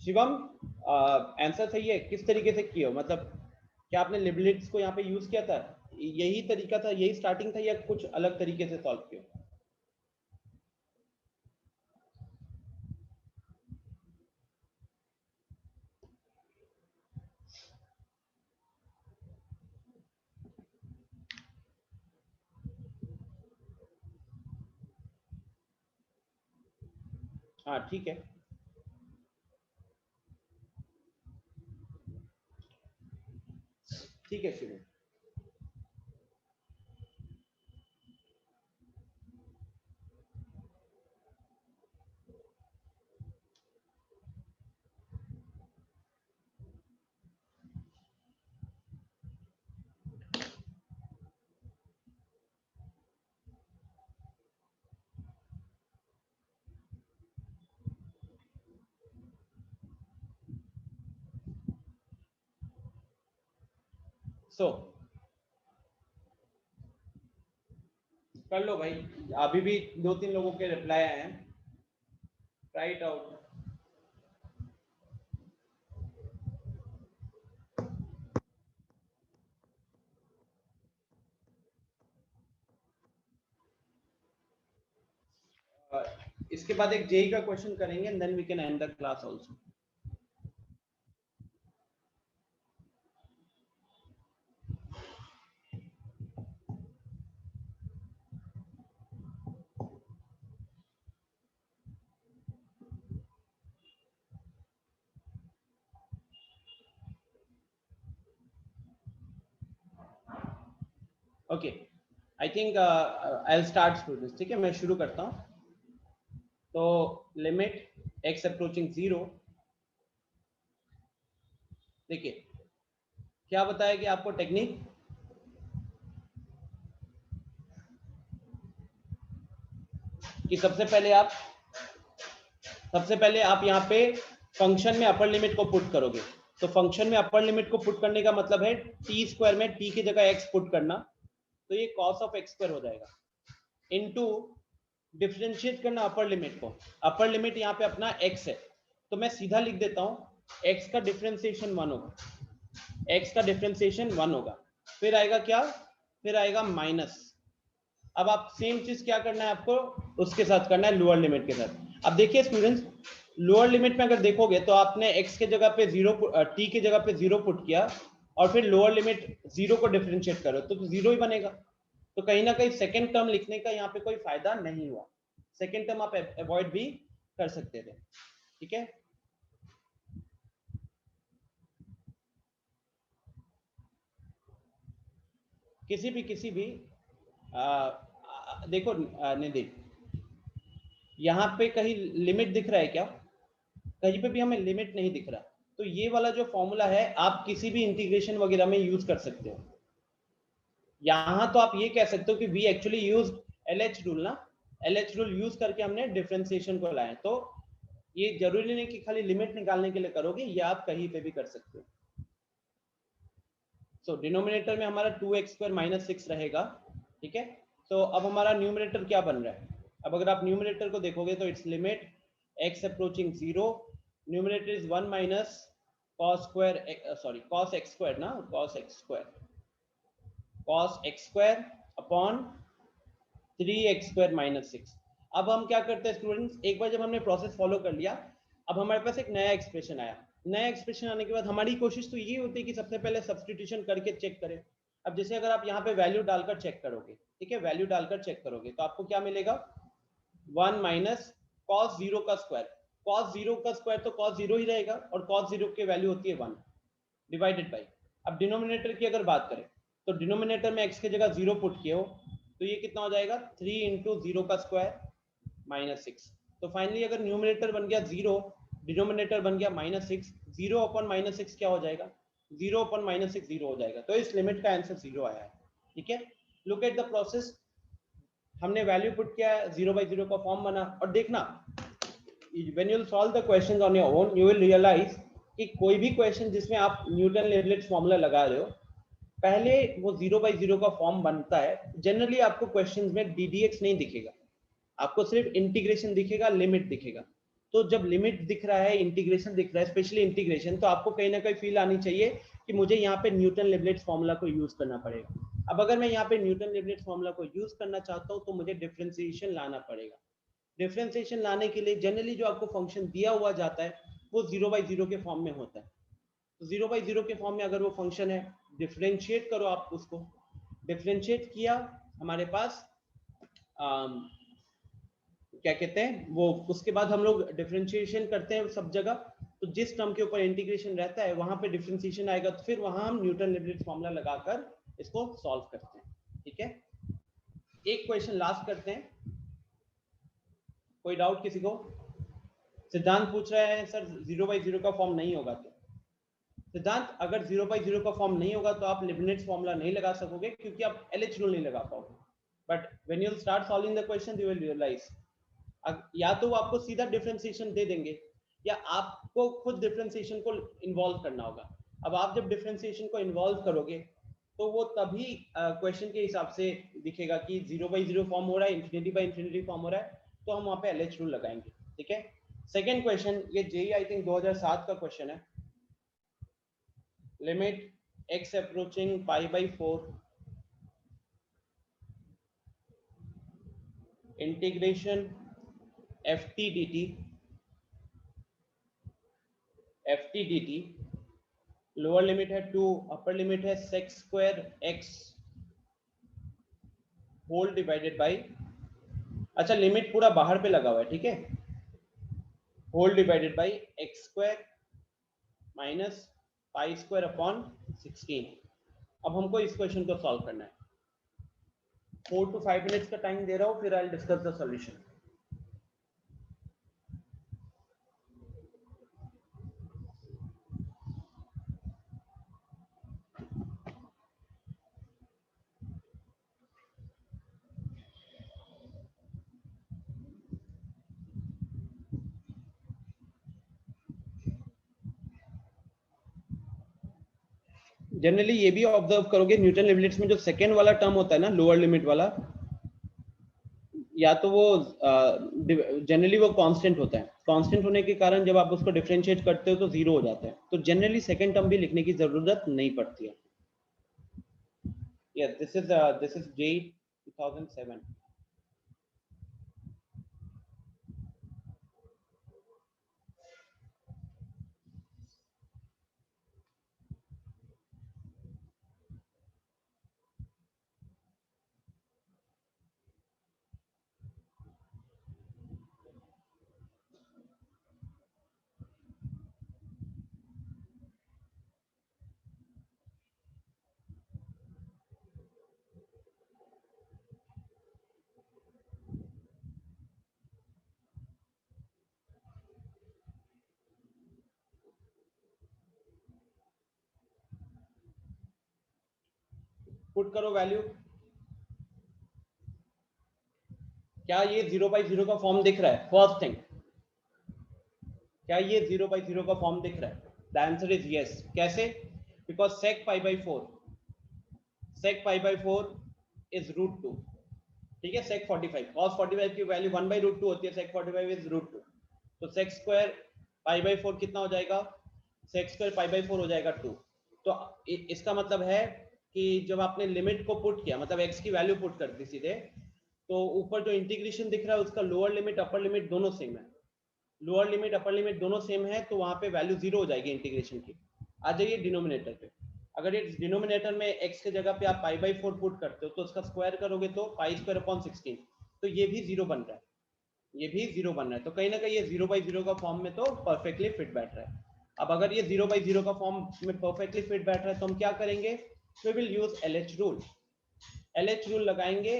शिवम आंसर सही है? किस तरीके से किए हो? मतलब क्या आपने लिबनिट्ज को यहाँ पे यूज किया था? यही तरीका था, यही स्टार्टिंग था, या कुछ अलग तरीके से सॉल्व किया? हाँ ठीक है, ठीक है शिवम। सो कर लो भाई, अभी भी 2-3 लोगों के रिप्लाई आए हैं, ट्राई इट आउट। इसके बाद एक जेई का क्वेश्चन करेंगे and then we can end the class also. Okay, I think I will start students, ठीक है। मैं शुरू करता हूँ। तो लिमिट x अप्रोचिंग 0, देखिए क्या बताया कि आपको टेक्निक कि सबसे पहले आप यहाँ पे फंक्शन में अपर लिमिट को पुट करोगे। तो फंक्शन में अपर लिमिट को पुट करने का मतलब है टी स्क्वायर में टी की जगह एक्स पुट करना, तो ये cos ऑफ एक्स स्क्वायर हो जाएगा, इनटू डिफरेंशिएट करना अपर लिमिट को। अपर लिमिट यहाँ पे अपना x है, तो मैं सीधा लिख देता हूँ x का डिफरेंशिएशन 1 होगा, x का डिफरेंशिएशन 1 होगा। फिर आएगा क्या, फिर आएगा माइनस। अब आप सेम चीज क्या करना है आपको, उसके साथ करना है लोअर लिमिट के साथ। अब देखिए स्टूडेंट्स, लोअर लिमिट में अगर देखोगे तो आपने x के जगह पे 0 t के जगह पे 0 पुट किया और फिर लोअर लिमिट 0 को डिफरेंशिएट करो तो 0 ही बनेगा। तो कहीं ना कहीं सेकंड टर्म लिखने का यहाँ पे कोई फायदा नहीं हुआ, सेकंड टर्म आप अवॉइड भी कर सकते थे। ठीक है, किसी भी देखो निधि, यहाँ पे कहीं लिमिट दिख रहा है क्या? कहीं पे भी हमें लिमिट नहीं दिख रहा। तो ये वाला जो फॉर्मूला है आप किसी भी इंटीग्रेशन वगैरह में यूज कर सकते हो। यहाँ तो आप ये कह सकते हो कि we actually use LH rule ना, LH रूल यूज करके हमने डिफरेंशिएशन को लाए। तो ये जरूरी नहीं कि खाली लिमिट निकालने के लिए करोगे, ये आप कहीं पे भी कर सकते हो। सो डिनोमिनेटर में हमारा 2x² - 6 रहेगा। ठीक है, तो अब हमारा न्यूमरेटर क्या बन रहा है? अब अगर आप न्यूमरेटर को देखोगे तो it's limit x approaching 0, numerator is 1 minus cos x square ना, cos x square upon 3x² - 6। अब हम क्या करते हैं स्टूडेंट्स, एक बार जब हमने प्रोसेस फॉलो कर लिया, अब हमारे पास एक नया एक्सप्रेशन आया। नया एक्सप्रेशन आने के बाद हमारी कोशिश तो ये होती है कि सबसे पहले सब्स्टिट्यूशन करके चेक करें। अब जैसे अगर आप यहाँ पे वैल्यू डालकर चेक करोगे, ठीक है, वैल्यू डालकर चेक करोगे तो आपको क्या मिलेगा, 1 माइनस cos 0 का स्क्वायर। cos 0 का स्क्वायर तो cos 0 ही रहेगा, और cos 0 की वैल्यू होती है 1 डिवाइडेड बाई। अब डिनोमिनेटर की अगर बात करें तो डिनोमिनेटर में x की जगह 0 पुट किए हो तो ये कितना हो जाएगा, 3 इंटू 0 का स्क्वायर माइनस 6। तो फाइनली अगर न्यूमरेटर बन गया 0, डिनोमिनेटर बन गया -6, 0 अपॉन -6 क्या हो जाएगा, 0 अपॉन -6 0 हो जाएगा। तो इस लिमिट का आंसर 0 आया है। ठीक है, लुक एट द प्रोसेस, हमने वैल्यू पुट किया, 0/0 का फॉर्म बना। और देखना, when you will solve the questions on your own you will realize कि कोई भी क्वेश्चन जिसमें आप न्यूटन लेबलिट्ज फॉर्मूला लगा रहे हो, पहले वो 0/0 का फॉर्म बनता है। जनरली आपको क्वेश्चंस में ddx नहीं दिखेगा, आपको सिर्फ इंटीग्रेशन दिखेगा, लिमिट दिखेगा। तो जब लिमिट दिख रहा है, इंटीग्रेशन दिख रहा है, स्पेशली इंटीग्रेशन, तो आपको कहीं ना कहीं फील आनी चाहिए कि मुझे यहाँ पे न्यूटन लेबलिट्ज फॉर्मूला को यूज करना पड़ेगा। अब अगर मैं यहाँ पे न्यूटन लेबलिट्ज फॉर्मूला को यूज करना चाहता हूँ तो मुझे डिफरेंशिएशन लाना पड़ेगा। डिफरेंशिएशन लाने के लिए जनरली जो आपको फंक्शन दिया हुआ जाता है वो 0/0 के फॉर्म में होता है। तो 0/0 के फॉर्म में अगर वो फंक्शन है, डिफरेंशिएट करो आप उसको, डिफरेंशिएट किया, हमारे पास क्या कहते हैं वो, उसके बाद हम लोग डिफरेंशिएशन करते हैं सब जगह। तो जिस टर्म के ऊपर इंटीग्रेशन रहता है वहां पे डिफरेंशिएशन आएगा, तो फिर वहां हम न्यूटन लेबलिट्ज फॉर्मूला लगाकर इसको सॉल्व करते हैं। ठीक है, एक क्वेश्चन लास्ट करते हैं, कोई डाउट किसी को? सिद्धांत पूछ रहा है सर 0/0 का फॉर्म नहीं होगा तो? सिद्धांत, अगर 0/0 का फॉर्म नहीं होगा तो आप लिबनिट्ज फॉर्मूला नहीं लगा सकोगे, क्योंकि आप LH रूल नहीं लगा पाओगे। But when you start solving the question you will realise, या तो वो आपको सीधा डिफरेंशिएशन दे देंगे या आपको खुद डिफरेंशिएशन को इन्वॉल्व करना होगा। अब आप जब डिफरेंशिएशन को इन्वॉल्व करोगे तो वो तभी क्वेश्चन के हिसाब से दिखेगा कि 0/0 फॉर्म हो रहा है, ∞/∞ फॉर्म हो रहा है, तो हम वहां पे LH रूल लगाएंगे। ठीक है, सेकेंड क्वेश्चन, ये जेई आई थिंक 2007 का क्वेश्चन है। Limit x approaching π/4 integration ft dt, lower limit है 2, अपर लिमिट है sec² x whole divided by, अच्छा लिमिट पूरा बाहर पे लगा हुआ है, ठीक है, whole divided by x² minus π² upon 16। अब हमको इस क्वेश्चन को सॉल्व करना है। 4 to 5 मिनट्स का टाइम दे रहा हूँ, फिर I will discuss the solution. Generally ये भी ऑब्जर्व करोगे न्यूटन लिमिट्स में जो सेकेंड वाला टर्म होता है ना, लोअर लिमिट वाला, या तो वो जनरली वो कांस्टेंट होता है। कांस्टेंट होने के कारण जब आप उसको डिफरेंशिएट करते हो तो जीरो हो जाता है, तो जनरली सेकेंड टर्म भी लिखने की जरूरत नहीं पड़ती है। Yes, this is J 2007. Put करो वैल्यू। क्या ये 0/0 का फॉर्म दिख रहा है? फर्स्ट थिंग, क्या ये 0/0 का फॉर्म दिख रहा है? The answer is yes. कैसे? Because sec pi/4 is √2। ठीक है, sec 45 cos 45 की वैल्यू 1/√2 होती है, sec 45 इज √2, तो sec स्क्वायर pi/4 कितना हो जाएगा? sec स्क्वायर pi/4 हो जाएगा 2। तो इसका मतलब है कि जब आपने लिमिट को पुट किया, मतलब x की वैल्यू पुट कर दी सीधे, तो ऊपर जो इंटीग्रेशन दिख रहा है उसका लोअर लिमिट अपर लिमिट दोनों सेम है। लोअर लिमिट अपर लिमिट दोनों सेम है, तो वहां पे वैल्यू जीरो हो जाएगी इंटीग्रेशन की। आ जाइए डिनोमिनेटर पे। अगर ये डिनोमिनेटर में x के जगह पे आप pi/4 पुट करते हो तो उसका स्क्वायर करोगे तो pi²/16, तो ये भी जीरो बन रहा है, ये भी जीरो बन रहा है। तो कहीं ना कहीं ये 0/0 का फॉर्म में तो परफेक्टली फिट बैठ रहा है। अब अगर ये 0/0 का फॉर्म में परफेक्टली फिट बैठ रहा है तो हम क्या करेंगे? We will use LH rule. LH rule लगाएंगे।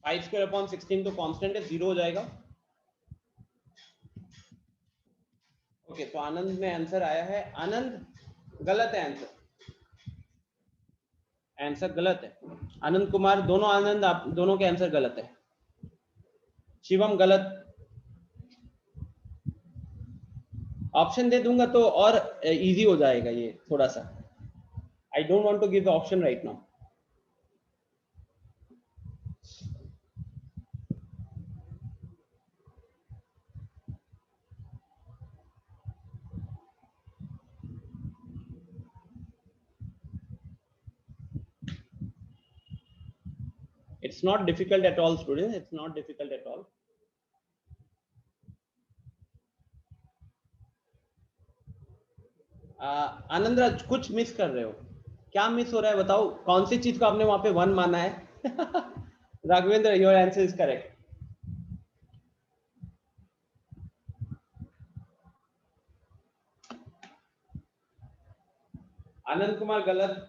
pi²/16 तो कांस्टेंट है, जीरो हो जाएगा। ओके, तो आनंद में आंसर आया है। आनंद गलत है, आंसर गलत है। आनंद कुमार, दोनों आनंद, आप दोनों के आंसर गलत है। शिवम गलत। ऑप्शन दे दूंगा तो और इजी हो जाएगा ये थोड़ा सा। I don't want to give the option right now. It's not difficult at all, students. It's not difficult at all. Anand Raj, कुछ मिस कर रहे हो। क्या मिस हो रहा है बताओ? कौन सी चीज को आपने वहां पे 1 माना है? Raghavendra, your answer is correct. Anand Kumar गलत।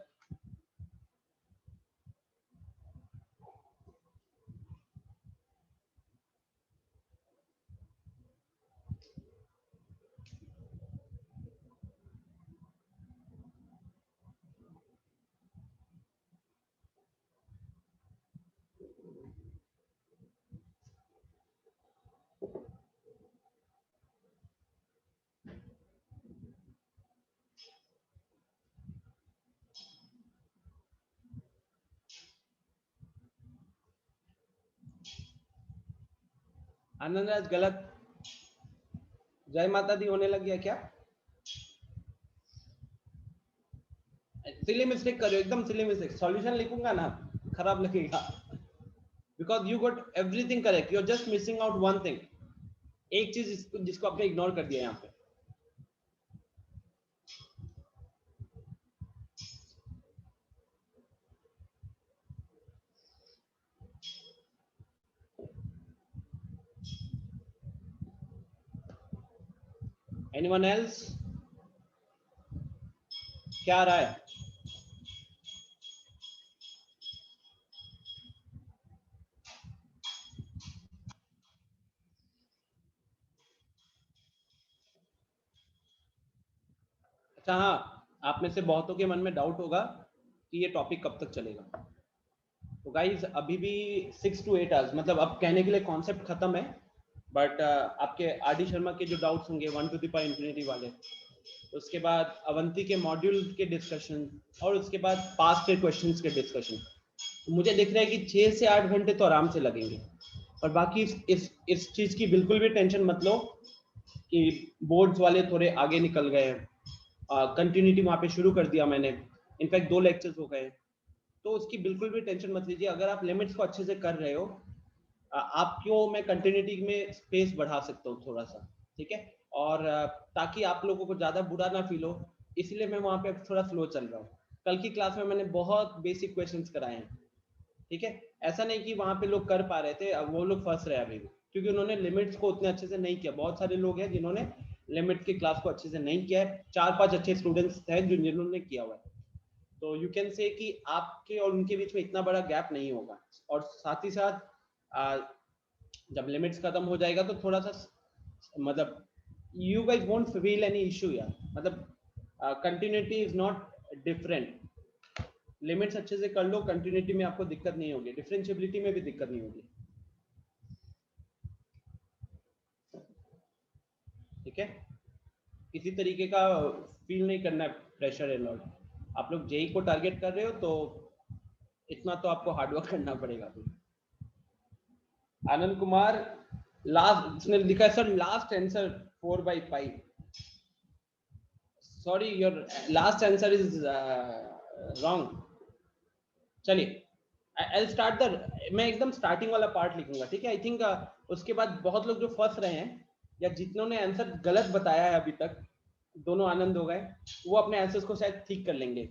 आनंद राज गलत। जय माता दी होने लग गया क्या? सिली मिस्टेक करो, एकदम सिली मिस्टेक। सॉल्यूशन लिखूंगा ना, खराब लगेगा। Because you got everything correct, you are just missing out one thing. एक चीज जिसको आपने इग्नोर कर दिया यहाँ पे। Anyone else? क्या आ रहा है? अच्छा हाँ, आप में से बहुतों के मन में डाउट होगा कि ये टॉपिक कब तक चलेगा। तो गाइज अभी भी 6 to 8 आवर्स, मतलब अब कहने के लिए कॉन्सेप्ट खत्म है, बट आपके आर.डी. शर्मा के जो डाउट्स होंगे 1 to the power infinity वाले, उसके बाद अवंती के मॉड्यूल के डिस्कशन, और उसके बाद पास्ट के क्वेश्चंस के डिस्कशन, तो मुझे दिख रहा है कि 6 से 8 घंटे तो आराम से लगेंगे। और बाकी इस चीज़ की बिल्कुल भी टेंशन मत लो कि बोर्ड्स वाले थोड़े आगे निकल गए हैं, कंटिन्यूटी वहाँ पे शुरू कर दिया मैंने, इनफैक्ट 2 लेक्चर्स हो गए, तो उसकी बिल्कुल भी टेंशन मत लीजिए। अगर आप लिमिट्स को अच्छे से कर रहे हो, आपको मैं कंटिन्यूटी में स्पेस बढ़ा सकता हूँ थोड़ा सा, ठीक है, और ताकि आप लोगों को ज़्यादा बुरा ना फील हो, इसलिए मैं वहाँ पे थोड़ा स्लो चल रहा हूँ। कल की क्लास में मैंने बहुत बेसिक क्वेश्चंस कराए हैं, ठीक है, ऐसा नहीं कि वहाँ पे लोग कर पा रहे थे, अब वो लोग फंस रहे हैं अभी भी, क्योंकि उन्होंने लिमिट्स को उतने अच्छे से नहीं किया। बहुत सारे लोग हैं जिन्होंने लिमिट की क्लास को अच्छे से नहीं किया है, 4-5 अच्छे स्टूडेंट्स हैं जिन्होंने किया हुआ है, तो यू कैन से कि आपके और उनके बीच में इतना बड़ा गैप नहीं होगा। और साथ ही साथ जब लिमिट्स खत्म हो जाएगा तो थोड़ा सा मतलब you guys won't feel any issue यार, मतलब continuity is not different. Limits अच्छे से कर लो, कंटिन्यूटी में आपको दिक्कत नहीं होगी, डिफरेंशिएबिलिटी में भी दिक्कत नहीं होगी, ठीक है। किसी तरीके का फील नहीं करना है प्रेशर अलॉट। आप लोग जेई को टारगेट कर रहे हो तो इतना तो आपको हार्डवर्क करना पड़ेगा। आनंद कुमार लास्ट उसने लिखा है sir last answer 4/5। Sorry your last answer is wrong. चलिए I'll start मैं एकदम स्टार्टिंग वाला पार्ट लिखूंगा, ठीक है। आई थिंक उसके बाद बहुत लोग जो फंस रहे हैं या जितनों ने आंसर गलत बताया है अभी तक, दोनों आनंद हो गए, वो अपने आंसर्स को शायद ठीक कर लेंगे।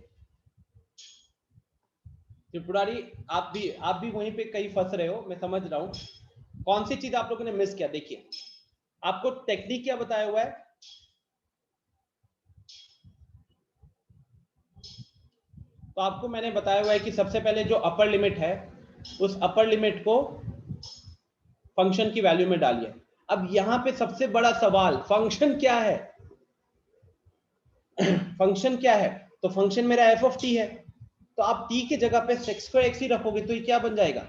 त्रिपुरारी आप भी वहीं पे कहीं फंस रहे हो, मैं समझ रहा हूँ। कौन सी चीज आप लोगों ने मिस किया? देखिए आपको टेक्निक क्या बताया हुआ है, तो आपको मैंने बताया हुआ है कि सबसे पहले जो अपर लिमिट है उस अपर लिमिट को फंक्शन की वैल्यू में डालिए। अब यहां पे सबसे बड़ा सवाल फंक्शन क्या है फंक्शन क्या है? तो फंक्शन मेरा एफ ऑफ टी है, तो आप टी की जगह पे सेक्स स्क्वायर एक्स ही रखोगे तो ये क्या बन जाएगा?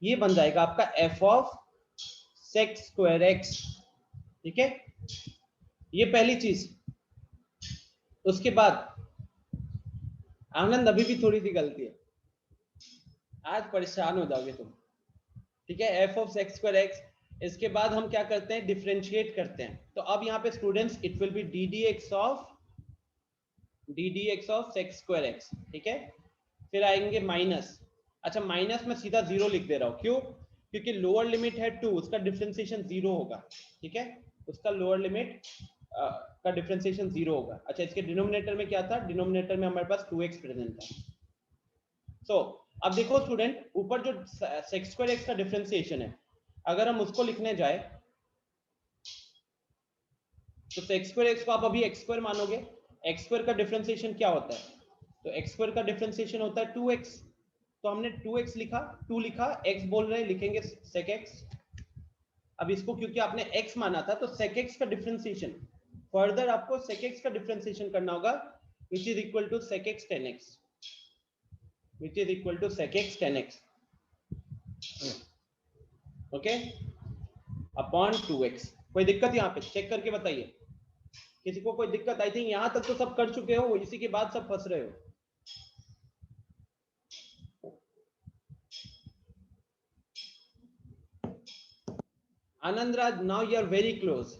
ये बन जाएगा आपका F of sex square x, ठीक है। ये पहली चीज। उसके बाद आनंद अभी भी थोड़ी सी गलती है, आज परेशान हो जाओगे तुम, ठीक है। F of sex square x, इसके बाद हम क्या करते हैं? डिफरेंशिएट करते हैं। तो अब यहाँ पे students it will B D D x of sex square x, ठीक है। फिर आएंगे माइनस। अच्छा माइनस में सीधा 0 लिख दे रहा हूँ, क्यों? क्योंकि लोअर लिमिट है 2, उसका डिफरेंशिएशन 0 होगा, ठीक है। उसका लोअर लिमिट का डिफरेंशिएशन 0 होगा। अच्छा इसके डिनोमिनेटर में क्या था? डिनोमिनेटर में हमारे पास 2x प्रेजेंट था। सो अब देखो स्टूडेंट, ऊपर जो सेक्स स्क्वायर एक्स का डिफरेंशिएशन है, अगर हम उसको लिखने जाए तो सेक्स स्क्वायर एक्स को आप अभी एक्स स्क्वायर मानोगे। एक्स स्क्वायर का डिफरेंशिएशन क्या होता है? तो एक्स स्क्वायर का डिफरेंशिएशन होता है 2x, तो हमने 2x लिखा, 2 लिखा, x बोल रहे हैं, लिखेंगे sec x। अब इसको क्योंकि आपने x माना था तो sec x का डिफरेंशिएशन, फर्दर आपको sec x का डिफरेंशिएशन करना होगा, which is equal to sec x tan x, which is equal to sec x tan x, okay, upon 2x। कोई दिक्कत यहाँ पे? चेक करके बताइए, किसी को कोई दिक्कत? आई थिंक यहां तक तो सब कर चुके हो, इसी के बाद सब फंस रहे हो। Anand Raj, now you are very close,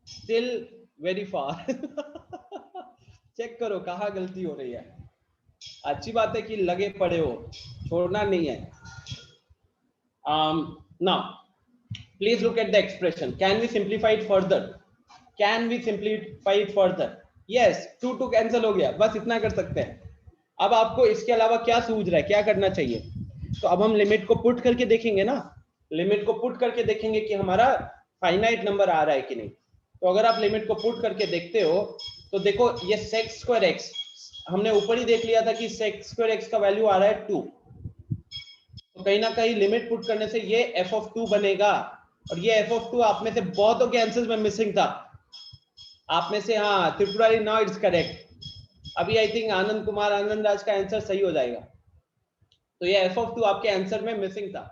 still very far. Check करो कहाँ गलती हो रही है। अच्छी बात है कि लगे पड़े हो, छोड़ना नहीं है। Now, please look at the expression. Can we simplify it further? Can we simplify it further? Yes, 2 cancel हो गया, बस इतना कर सकते हैं। अब आपको इसके अलावा क्या सूझ रहा है, क्या करना चाहिए? तो अब हम लिमिट को पुट करके देखेंगे ना, लिमिट को पुट करके देखेंगे कि हमारा फाइनाइट नंबर आ रहा है कि नहीं। तो अगर आप लिमिट को पुट करके देखते हो तो देखो ये सेक्स स्क्वायर एक्स, हमने ऊपर ही देख लिया था कि सेक्स स्क्वायर एक्स का वैल्यू आ रहा है 2, तो कहीं ना कहीं लिमिट पुट करने से ये एफ ऑफ 2 बनेगा। और ये एफ ऑफ 2 आप में से बहुतों के आंसर्स में मिसिंग था, आप में से, हाँ त्रिपुरारी, नाउ इट्स करेक्ट। अभी आई थिंक आनंद कुमार आनंद राज का आंसर सही हो जाएगा। तो ये f(2) आपके आंसर में मिसिंग था।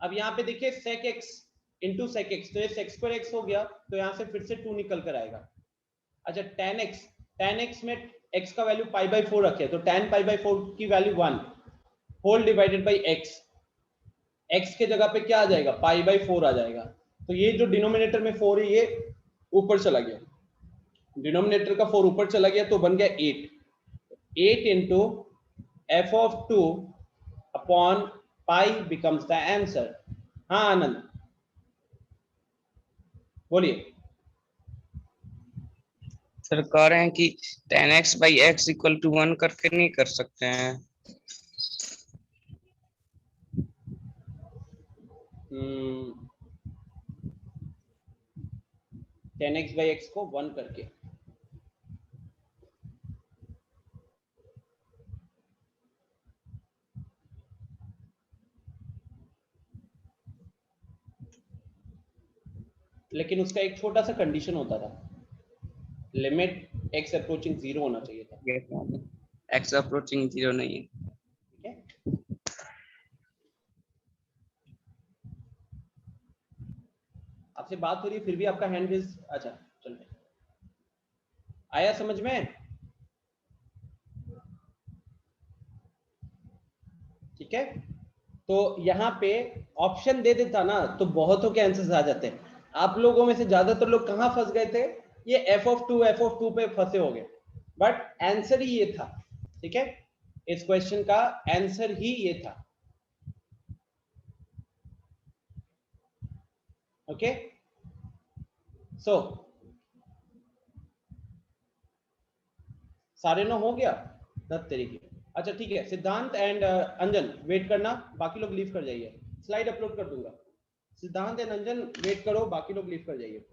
अब यहाँ पे देखिए sec x into sec x, तो ये sec² x हो गया, तो यहाँ से फिर से 2 निकल कर आएगा। अच्छा tan x में x का वैल्यू π/4 रखे, तो tan π/4 की value 1 whole divided by x के जगह पे क्या आ जाएगा, π/4 आ जाएगा। तो ये जो डिनोमिनेटर में 4 है ये ऊपर चला गया, डिनोमिनेटर का 4 ऊपर चला गया, तो बन गया 8 into f(2) upon pi becomes the answer. हाँ आनंद बोलिए। सर कह रहे हैं कि tan x/x इक्वल टू 1 करके नहीं कर सकते हैं? tan x/x को 1 करके, लेकिन उसका एक छोटा सा कंडीशन होता था, लिमिट x अप्रोचिंग 0 होना चाहिए था। x अप्रोचिंग 0 नहीं है। ठीक है, आपसे बात हो रही है फिर भी आपका हैंड रेज, अच्छा चल आया समझ में? ठीक है, तो यहाँ पे ऑप्शन दे देता ना तो बहुतों के आंसर्स आ जाते हैं। आप लोगों में से ज्यादातर लोग कहाँ फंस गए थे, ये f(2) पे फंसे हो गए, बट आंसर ही ये था। ठीक है, इस क्वेश्चन का आंसर ही ये था। ओके, सो सारे नो हो गया 10 तरीके। अच्छा ठीक है, सिद्धांत एंड अंजन वेट करना, बाकी लोग लीव कर जाइए, स्लाइड अपलोड कर दूंगा। सिद्धांत एंड अंजन वेट करो, बाकी लोग लीव कर जाइए।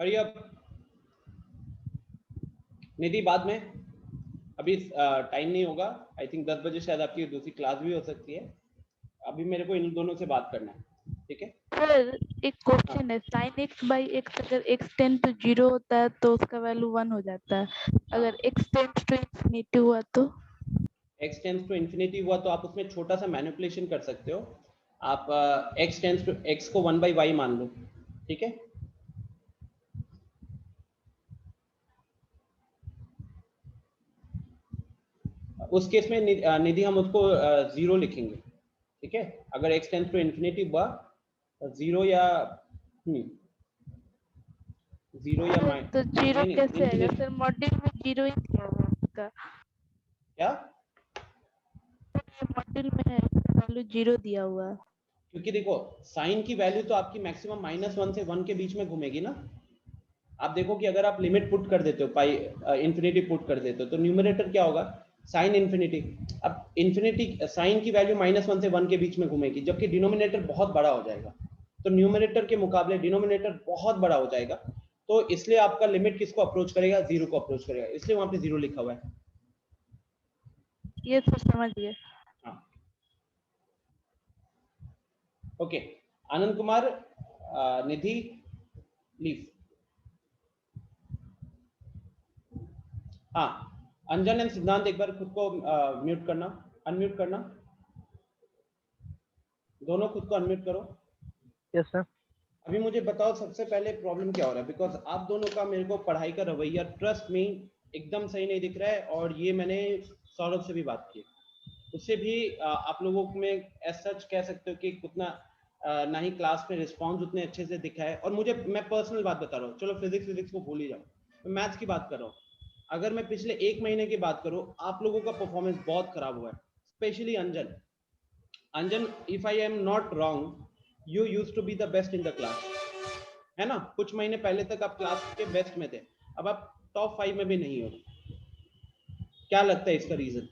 और ये निधि बाद में, अभी टाइम नहीं होगा, आई थिंक 10 बजे शायद आपकी दूसरी क्लास भी हो सकती है। अभी मेरे को इन दोनों से बात करना है। ठीक है सर एक क्वेश्चन है, sin x/x अगर x टेंड टू 0 होता है तो उसका वैल्यू 1 हो जाता है, अगर x टेंड टू इंफिनिटी हुआ तो? x टेंड्स टू इंफिनिटी हुआ तो आप उसमें छोटा सा मैनिपुलेशन कर सकते हो, आप x टेंड्स टू x को 1/y मान लो। ठीक है, उस केस में निधि हम उसको 0 लिखेंगे। ठीक है, अगर x टेंड्स टू इंफिनिटी हुआ 0 या 0 या सर तो 0 कैसे आएगा सर, मॉड्यूल में 0 ही दिया हुआ है इसका। क्या? मॉड्यूल में है इसका वैल्यू 0 दिया हुआ है। क्योंकि देखो साइन की वैल्यू तो आपकी मैक्सिमम -1 से 1 के बीच में घूमेगी ना। आप देखो कि अगर आप लिमिट पुट कर देते हो, पाई इंफिनिटी पुट कर देते हो, तो न्यूमरेटर क्या होगा, साइन इंफिनिटी। अब इंफिनिटी साइन की वैल्यू -1 से 1 के बीच में घूमेगी, जबकि डिनोमिनेटर बहुत बड़ा हो जाएगा, तो न्यूमरेटर के मुकाबले डिनोमिनेटर बहुत बड़ा हो जाएगा, तो इसलिए आपका लिमिट किसको अप्रोच करेगा, 0 को अप्रोच करेगा, इसलिए वहां पे 0 लिखा हुआ है। ये तो समझ गए। हाँ ओके, आनंद कुमार निधि लीव। हाँ अंजन एंड सिद्धांत एक बार खुद को म्यूट करना, अनम्यूट करना, दोनों खुद को अनम्यूट करो। Yes sir. अभी मुझे बताओ सबसे पहले प्रॉब्लम क्या हो रहा है, बिकॉज आप दोनों का मेरे को पढ़ाई का रवैया ट्रस्ट में एकदम सही नहीं दिख रहा है, और ये मैंने सौरभ से भी बात की, उससे भी आप लोगों में एज सच कह सकते हो कि उतना ना ही क्लास में रिस्पॉन्स उतने अच्छे से दिखा है। और मुझे, मैं पर्सनल बात बता रहा हूँ, चलो फिजिक्स को भूल ही जाओ, मैं मैथ्स की बात कर रहा हूँ। अगर मैं पिछले 1 महीने की बात करूँ, आप लोगों का परफॉर्मेंस बहुत खराब हुआ है, specially Anjan if I am not wrong you used to be the best in the class, है ना? कुछ महीने पहले तक आप क्लास के बेस्ट में थे, अब आप टॉप 5 में भी नहीं हो। क्या लगता है इसका रीजन?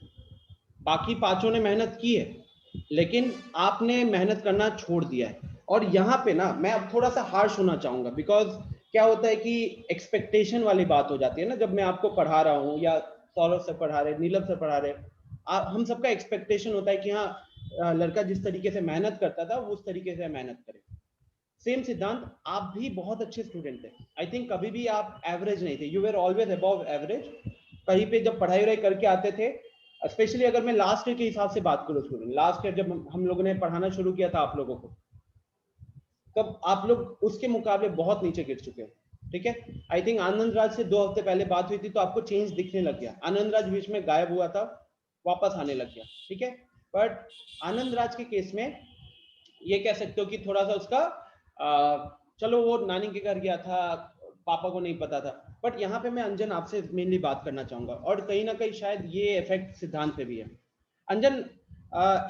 बाकी 5 ने मेहनत की है, लेकिन आपने मेहनत करना छोड़ दिया है। और यहाँ पे ना मैं अब थोड़ा सा हार्श होना चाहूंगा, बिकॉज क्या होता है कि एक्सपेक्टेशन वाली बात हो जाती है ना, जब मैं आपको पढ़ा रहा हूँ या सौरभ सर पढ़ा रहे, नीलम सर पढ़ा रहे, हम सबका एक्सपेक्टेशन होता है कि हाँ लड़का जिस तरीके से मेहनत करता था वो उस तरीके से मेहनत करे। सेम सिद्धांत, आप भी बहुत अच्छे स्टूडेंट थे, आई थिंक कभी भी आप एवरेज नहीं थे, you where always above average. कहीं पे जब पढ़ाई वढ़ाई करके आते थे, स्पेशली अगर मैं लास्ट ईयर के हिसाब से बात करूँ स्टूडेंट, लास्ट ईयर जब हम लोगों ने पढ़ाना शुरू किया था आप लोगों को, तब आप लोग उसके मुकाबले बहुत नीचे गिर चुके हो, ठीक है। आई थिंक आनंद राज से 2 हफ्ते पहले बात हुई थी तो आपको चेंज दिखने लग गया। आनंद राज बीच में गायब हुआ था, वापस आने लग गया, ठीक है। बट आनंद राज के केस में ये कह सकते हो कि थोड़ा सा उसका चलो वो नानी के घर गया था, पापा को नहीं पता था। बट यहाँ पे मैं अंजन आपसे मेनली बात करना चाहूंगा, और कहीं ना कहीं शायद ये इफेक्ट सिद्धांत पे भी है। अंजन,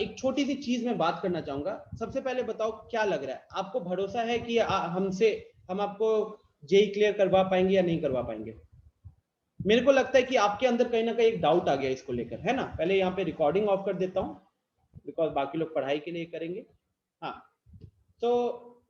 एक छोटी सी चीज में बात करना चाहूंगा। सबसे पहले बताओ क्या लग रहा है, आपको भरोसा है कि हम आपको जेई क्लियर करवा पाएंगे या नहीं करवा पाएंगे? मेरे को लगता है कि आपके अंदर कहीं ना कहीं एक डाउट आ गया इसको लेकर, है ना। पहले यहाँ पे रिकॉर्डिंग ऑफ कर देता हूँ, बिकॉज बाकी लोग पढ़ाई के लिए करेंगे। हाँ, तो